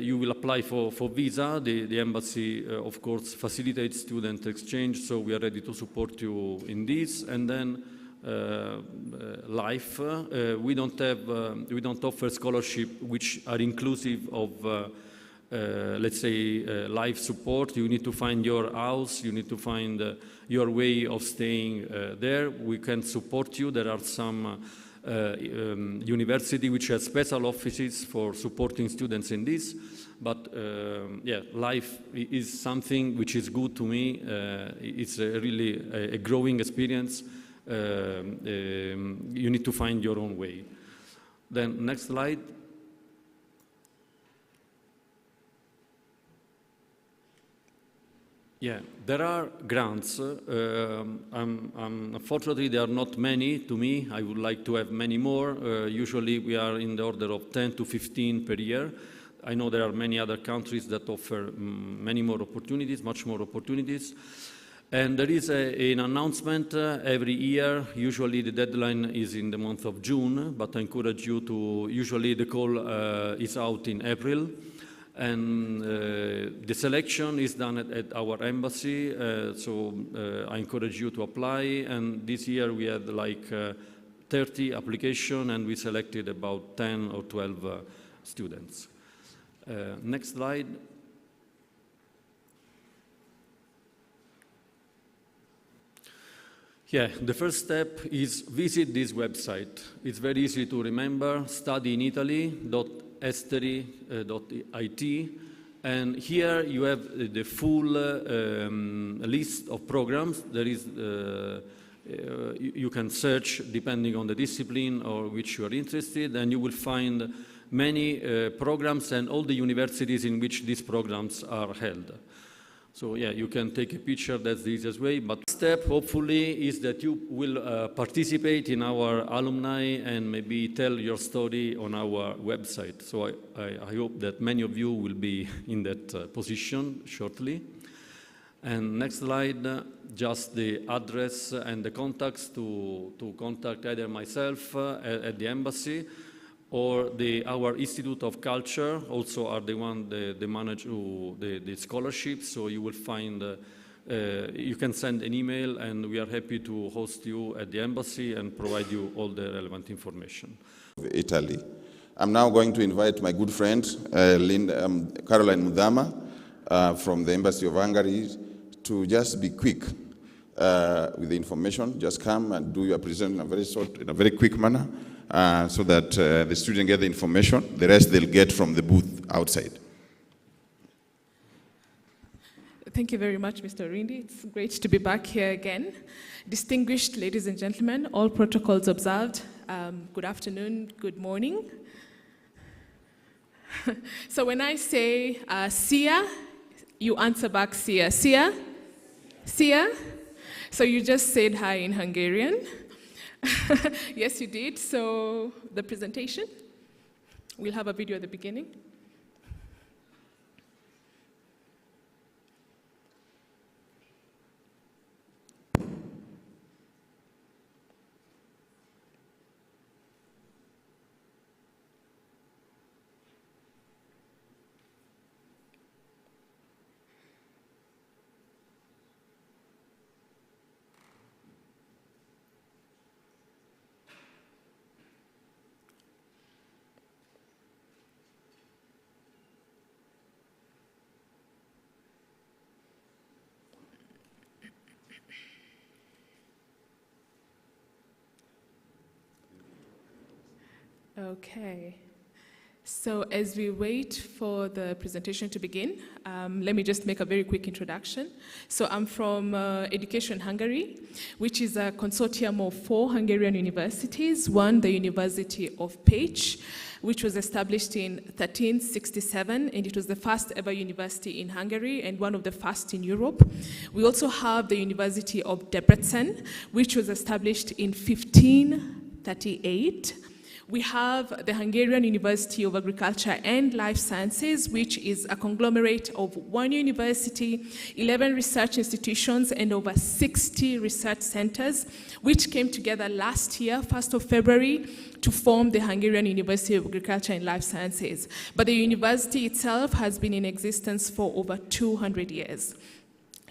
you will apply for visa. The embassy, of course, facilitates student exchange, so we are ready to support you in this. And then life. We don't offer scholarship which are inclusive of let's say, life support. You need to find your house, you need to find your way of staying there. We can support you. There are some university which has special offices for supporting students in this. But yeah, life is something which is good to me. It's really a growing experience. You need to find your own way. Then next slide. Yeah, there are grants. Unfortunately, there are not many to me. I would like to have many more. Usually, we are in the order of 10 to 15 per year. I know there are many other countries that offer many more opportunities, much more opportunities. And there is an announcement every year. Usually, the deadline is in the month of June, but I encourage you to, usually the call is out in April. And the selection is done at our embassy, so I encourage you to apply. And this year we had like 30 applications, and we selected about 10 or 12 students. Next slide. Yeah, the first step is visit this website. It's very easy to remember, studyinitaly.esteri.it. And here you have the full list of programs. There is, you can search depending on the discipline or which you are interested, and you will find many programs and all the universities in which these programs are held. So yeah, you can take a picture, that's the easiest way. But step, hopefully, is that you will participate in our alumni and maybe tell your story on our website. So I hope that many of you will be in that position shortly. And next slide, just the address and the contacts to contact either myself at the embassy, or our Institute of Culture also are the one they manage the scholarships. So you will find, you can send an email and we are happy to host you at the embassy and provide you all the relevant information. Italy. I'm now going to invite my good friend, Caroline Mudama from the Embassy of Hungary to just be quick with the information. Just come and do your presentation in a very quick manner. So that the students get the information. The rest they'll get from the booth outside. Thank you very much, Mr. Rindi. It's great to be back here again. Distinguished ladies and gentlemen, all protocols observed. Good afternoon, good morning. So when I say Sia, you answer back Sia. Sia? Sia? So you just said hi in Hungarian. Yes, you did. So the presentation, we'll have a video at the beginning. Okay, so as we wait for the presentation to begin, let me just make a very quick introduction. So I'm from Education Hungary, which is a consortium of 4 Hungarian universities. One, the University of Pécs, which was established in 1367, and it was the first ever university in Hungary and one of the first in Europe. We also have the University of Debrecen, which was established in 1538. We have the Hungarian University of Agriculture and Life Sciences, which is a conglomerate of 1 university, 11 research institutions, and over 60 research centers, which came together last year, 1st of February, to form the Hungarian University of Agriculture and Life Sciences. But the university itself has been in existence for over 200 years.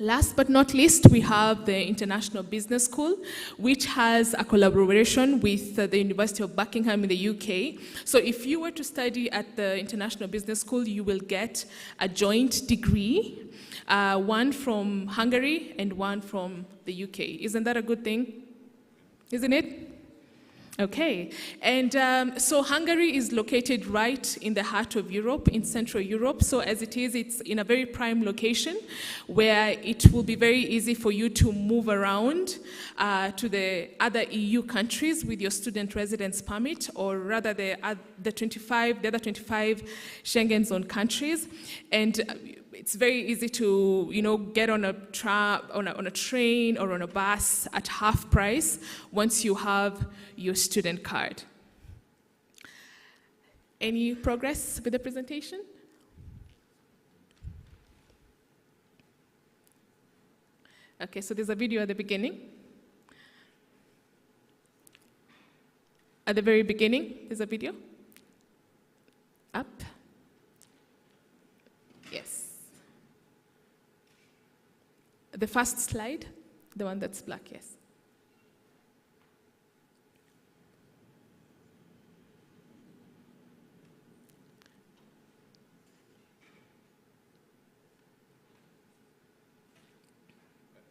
Last but not least, we have the International Business School, which has a collaboration with the University of Buckingham in the UK. So if you were to study at the International Business School, you will get a joint degree, one from Hungary and one from the UK. Isn't that a good thing? Isn't it? Okay, and so Hungary is located right in the heart of Europe, in Central Europe. So as it is, it's in a very prime location where it will be very easy for you to move around to the other EU countries with your student residence permit, or rather the other 25 Schengen zone countries. And it's very easy to, get on a train or on a bus at half price once you have your student card. Any progress with the presentation? Okay, so there's a video at the beginning. At the very beginning, there's a video. Up. Yes. The first slide, the one that's black, yes.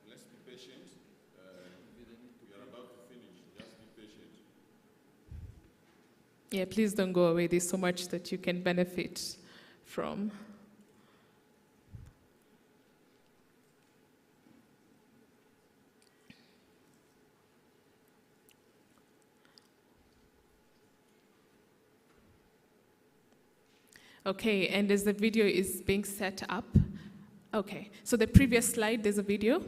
Let's be patient. Yeah, please don't go away. There's so much that you can benefit from. Okay, and as the video is being set up, okay, so the previous slide, there's a video.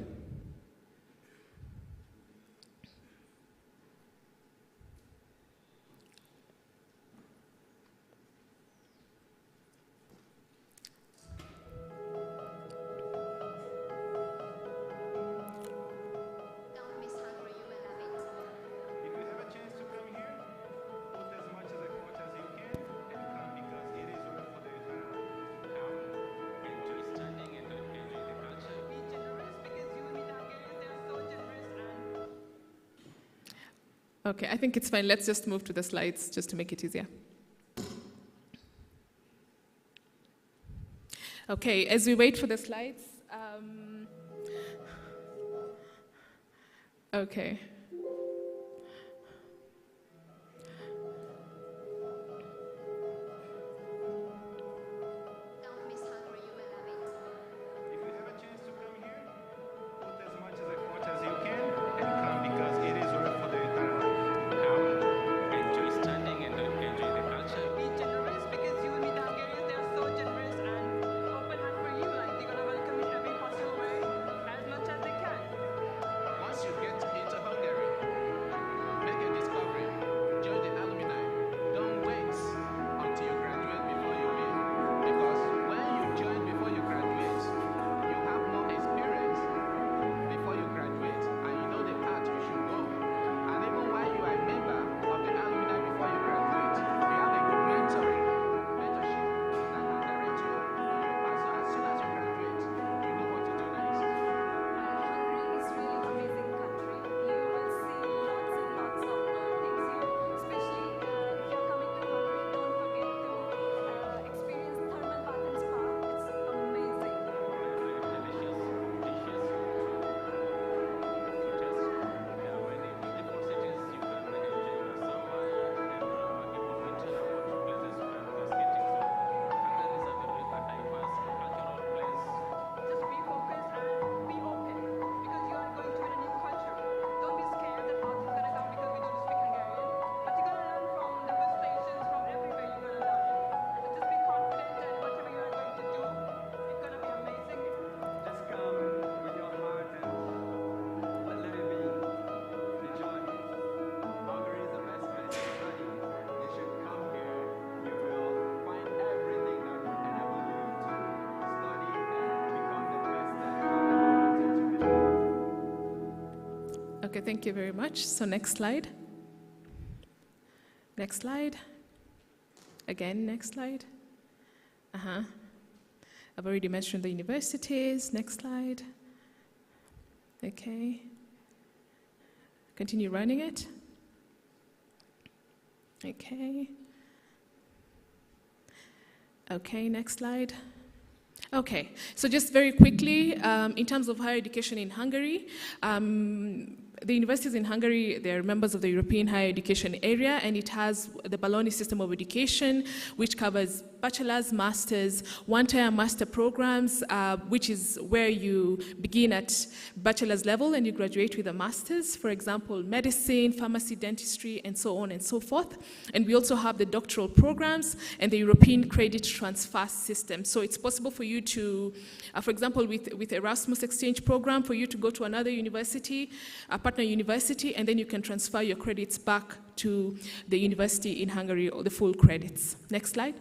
Okay, I think it's fine. Let's just move to the slides just to make it easier. Okay, as we wait for the slides, okay. Okay, thank you very much. So next slide. Next slide. Again, next slide. I've already mentioned the universities. Next slide. Okay. Continue running it. Okay. Okay, next slide. Okay, so just very quickly, in terms of higher education in Hungary, the universities in Hungary, they're members of the European Higher Education Area, and it has the Bologna system of education, which covers bachelor's, master's, one-tier master programs, which is where you begin at bachelor's level and you graduate with a master's, for example, medicine, pharmacy, dentistry, and so on and so forth. And we also have the doctoral programs and the European credit transfer system. So it's possible for you to, for example, with Erasmus exchange program, for you to go to another university, a partner university, and then you can transfer your credits back to the university in Hungary, or the full credits. Next slide.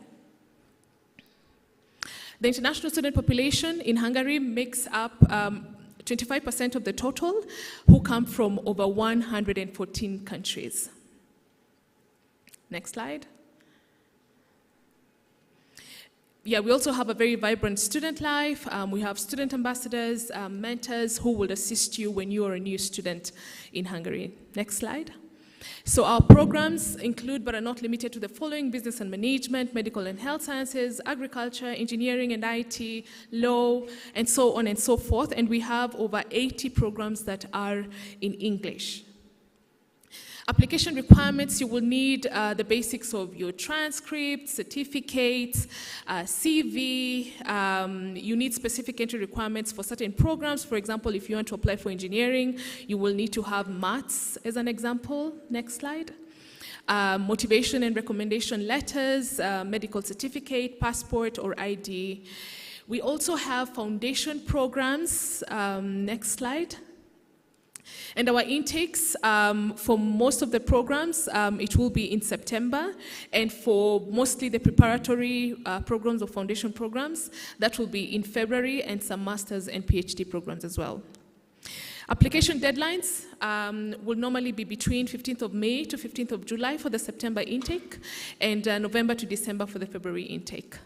The international student population in Hungary makes up 25% of the total, who come from over 114 countries. Next slide. Yeah, we also have a very vibrant student life. We have student ambassadors, mentors who will assist you when you are a new student in Hungary. Next slide. So our programs include, but are not limited to, the following: business and management, medical and health sciences, agriculture, engineering and IT, law, and so on and so forth. And we have over 80 programs that are in English. Application requirements, you will need the basics of your transcript, certificates, CV. You need specific entry requirements for certain programs. For example, if you want to apply for engineering, you will need to have maths as an example. Next slide. Motivation and recommendation letters, medical certificate, passport or ID. We also have foundation programs. Next slide. And our intakes for most of the programs, it will be in September. And for mostly the preparatory programs or foundation programs, that will be in February, and some master's and PhD programs as well. Application deadlines will normally be between 15th of May to 15th of July for the September intake, and November to December for the February intake.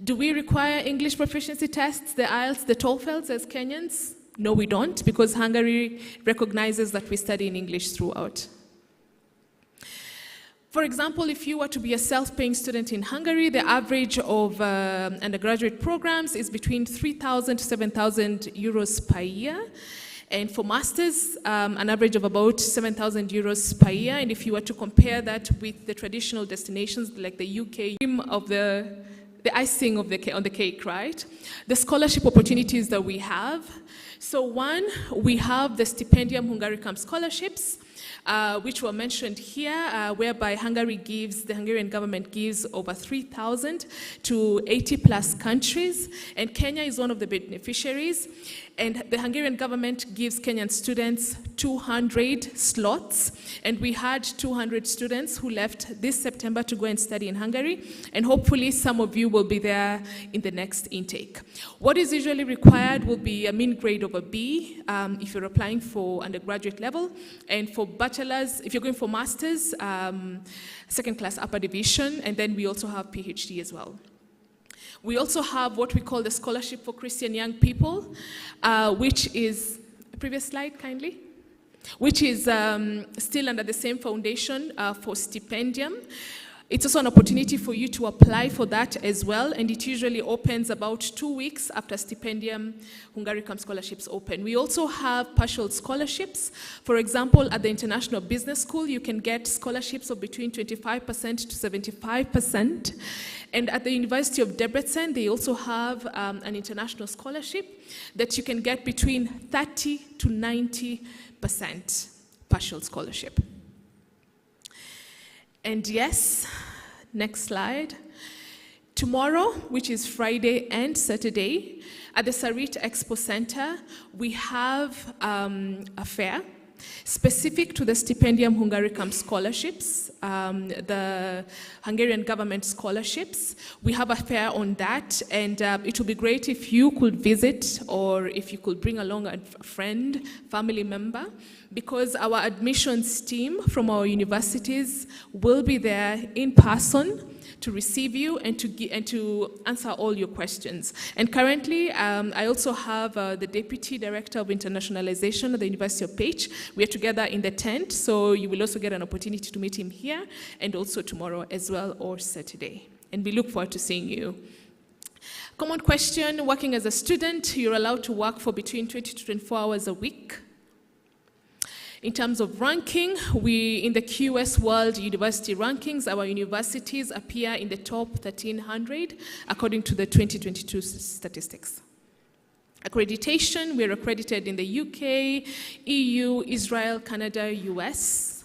Do we require English proficiency tests, the IELTS, the TOEFLs as Kenyans? No, we don't, because Hungary recognizes that we study in English throughout. For example, if you were to be a self-paying student in Hungary, the average of undergraduate programs is between 3,000 to 7,000 euros per year. And for masters, an average of about 7,000 euros per year. And if you were to compare that with the traditional destinations like the UK, of the icing of on the cake, right? The scholarship opportunities that we have. So one, we have the Stipendium Hungaricum scholarships, which were mentioned here, whereby the Hungarian government gives over 3,000 to 80 plus countries, and Kenya is one of the beneficiaries. And the Hungarian government gives Kenyan students 200 slots, and we had 200 students who left this September to go and study in Hungary, and hopefully some of you will be there in the next intake. What is usually required will be a mean grade of a B if you're applying for undergraduate level, and for bachelor's, if you're going for master's, second class upper division, and then we also have PhD as well. We also have what we call the Scholarship for Christian Young People, which is, previous slide kindly, which is still under the same foundation for stipendium. It's also an opportunity for you to apply for that as well, and it usually opens about 2 weeks after Stipendium Hungaricum scholarships open. We also have partial scholarships. For example, at the International Business School, you can get scholarships of between 25% to 75%. And at the University of Debrecen, they also have an international scholarship that you can get between 30 to 90% partial scholarship. And yes, next slide. Tomorrow, which is Friday and Saturday, at the Sarit Expo Center, we have a fair specific to the Stipendium Hungaricum scholarships, the Hungarian government scholarships. We have a fair on that, and it would be great if you could visit, or if you could bring along a friend, family member, because our admissions team from our universities will be there in person to receive you and to answer all your questions. And currently, I also have the Deputy Director of Internationalization at the University of Page. We are together in the tent, so you will also get an opportunity to meet him here, and also tomorrow as well, or Saturday. And we look forward to seeing you. Common question, working as a student, you're allowed to work for between 20 to 24 hours a week. In terms of ranking, in the QS World University Rankings, our universities appear in the top 1,300 according to the 2022 statistics. Accreditation, we're accredited in the UK, EU, Israel, Canada, US.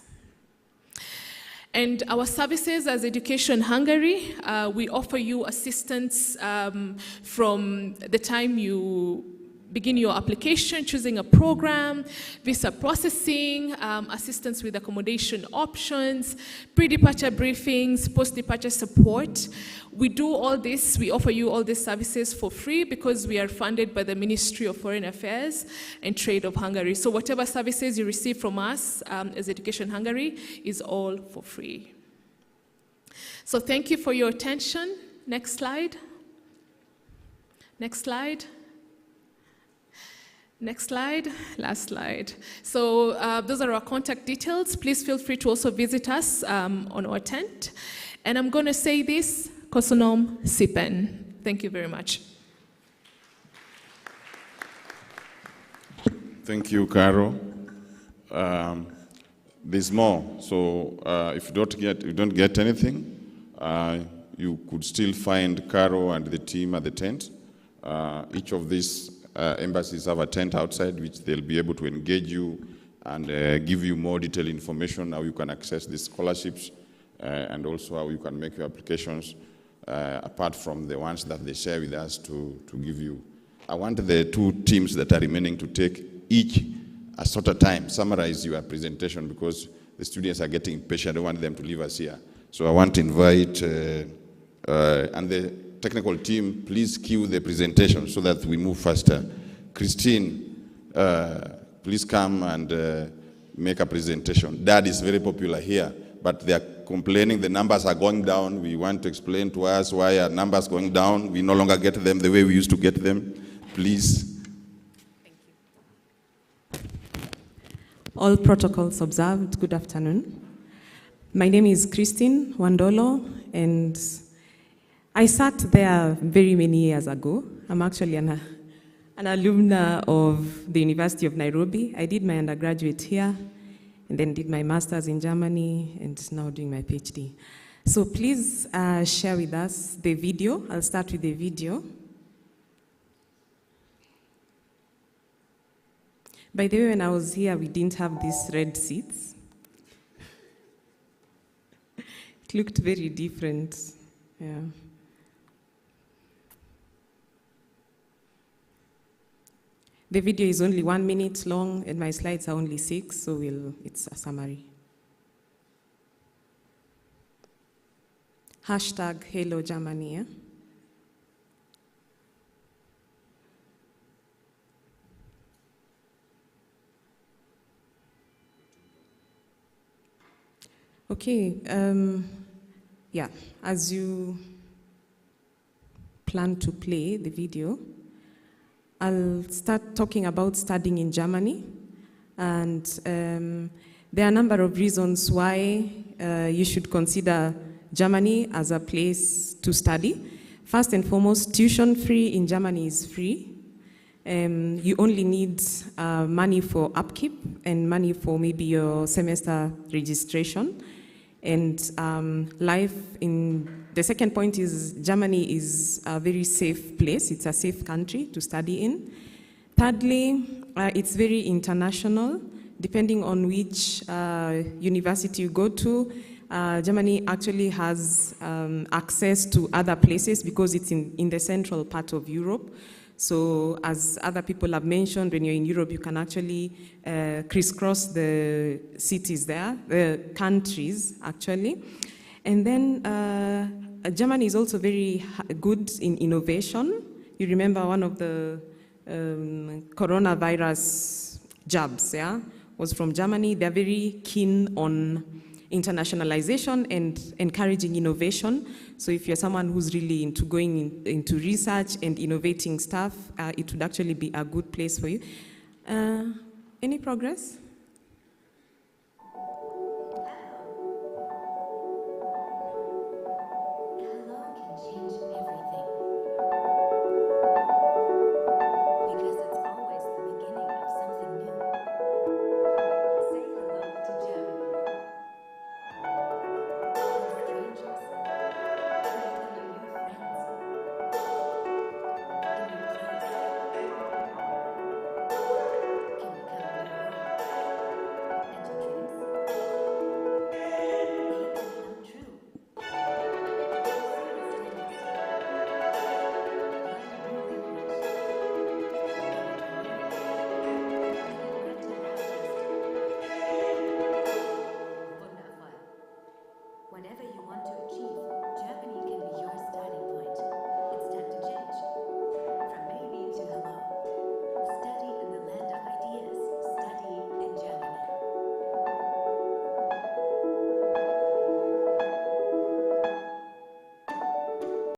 And our services as Education Hungary, we offer you assistance from the time you begin your application, choosing a program, visa processing, assistance with accommodation options, pre-departure briefings, post-departure support. We do all this, we offer you all these services for free because we are funded by the Ministry of Foreign Affairs and Trade of Hungary. So whatever services you receive from us as Education Hungary is all for free. So thank you for your attention. Next slide. Next slide. Next slide, last slide. So those are our contact details. Please feel free to also visit us on our tent. And I'm going to say this, Kosonom Sipen. Thank you very much. Thank you, Caro. there's more. So if you don't get anything, you could still find Caro and the team at the tent. Each of these embassies have a tent outside which they'll be able to engage you and give you more detailed information how you can access these scholarships and also how you can make your applications apart from the ones that they share with us to give you. I want the two teams that are remaining to take each a sort of time, summarize your presentation because the students are getting impatient. I don't want them to leave us here. So I want to invite, and the technical team, please cue the presentation so that we move faster. Christine, please come and make a presentation. Dad is very popular here, but they are complaining the numbers are going down. We want to explain to us why our numbers going down. We no longer get them the way we used to get them. Please. Thank you. All protocols observed. Good afternoon. My name is Christine Wandolo, and I sat there very many years ago. I'm actually an alumna of the University of Nairobi. I did my undergraduate here, and then did my master's in Germany, and now doing my PhD. So please share with us the video. I'll start with the video. By the way, when I was here, we didn't have these red seats. It looked very different. Yeah. The video is only 1 minute long, and my slides are only 6, so it's a summary. Hashtag Hello Germany. Yeah? Okay, yeah, as you plan to play the video, I'll start talking about studying in Germany, and there are a number of reasons why you should consider Germany as a place to study. First and foremost, tuition free in Germany is free. You only need money for upkeep and money for maybe your semester registration. And life in, the second point is Germany is a very safe place. It's a safe country to study in. Thirdly, it's very international. Depending on which university you go to, Germany actually has access to other places because it's in the central part of Europe. So as other people have mentioned, when you're in Europe, you can actually crisscross the cities there, the countries actually. And then Germany is also very good in innovation. You remember one of the coronavirus jabs, yeah, was from Germany. They're very keen on internationalization and encouraging innovation. So if you're someone who's really into going into research and innovating stuff, it would actually be a good place for you. Any progress?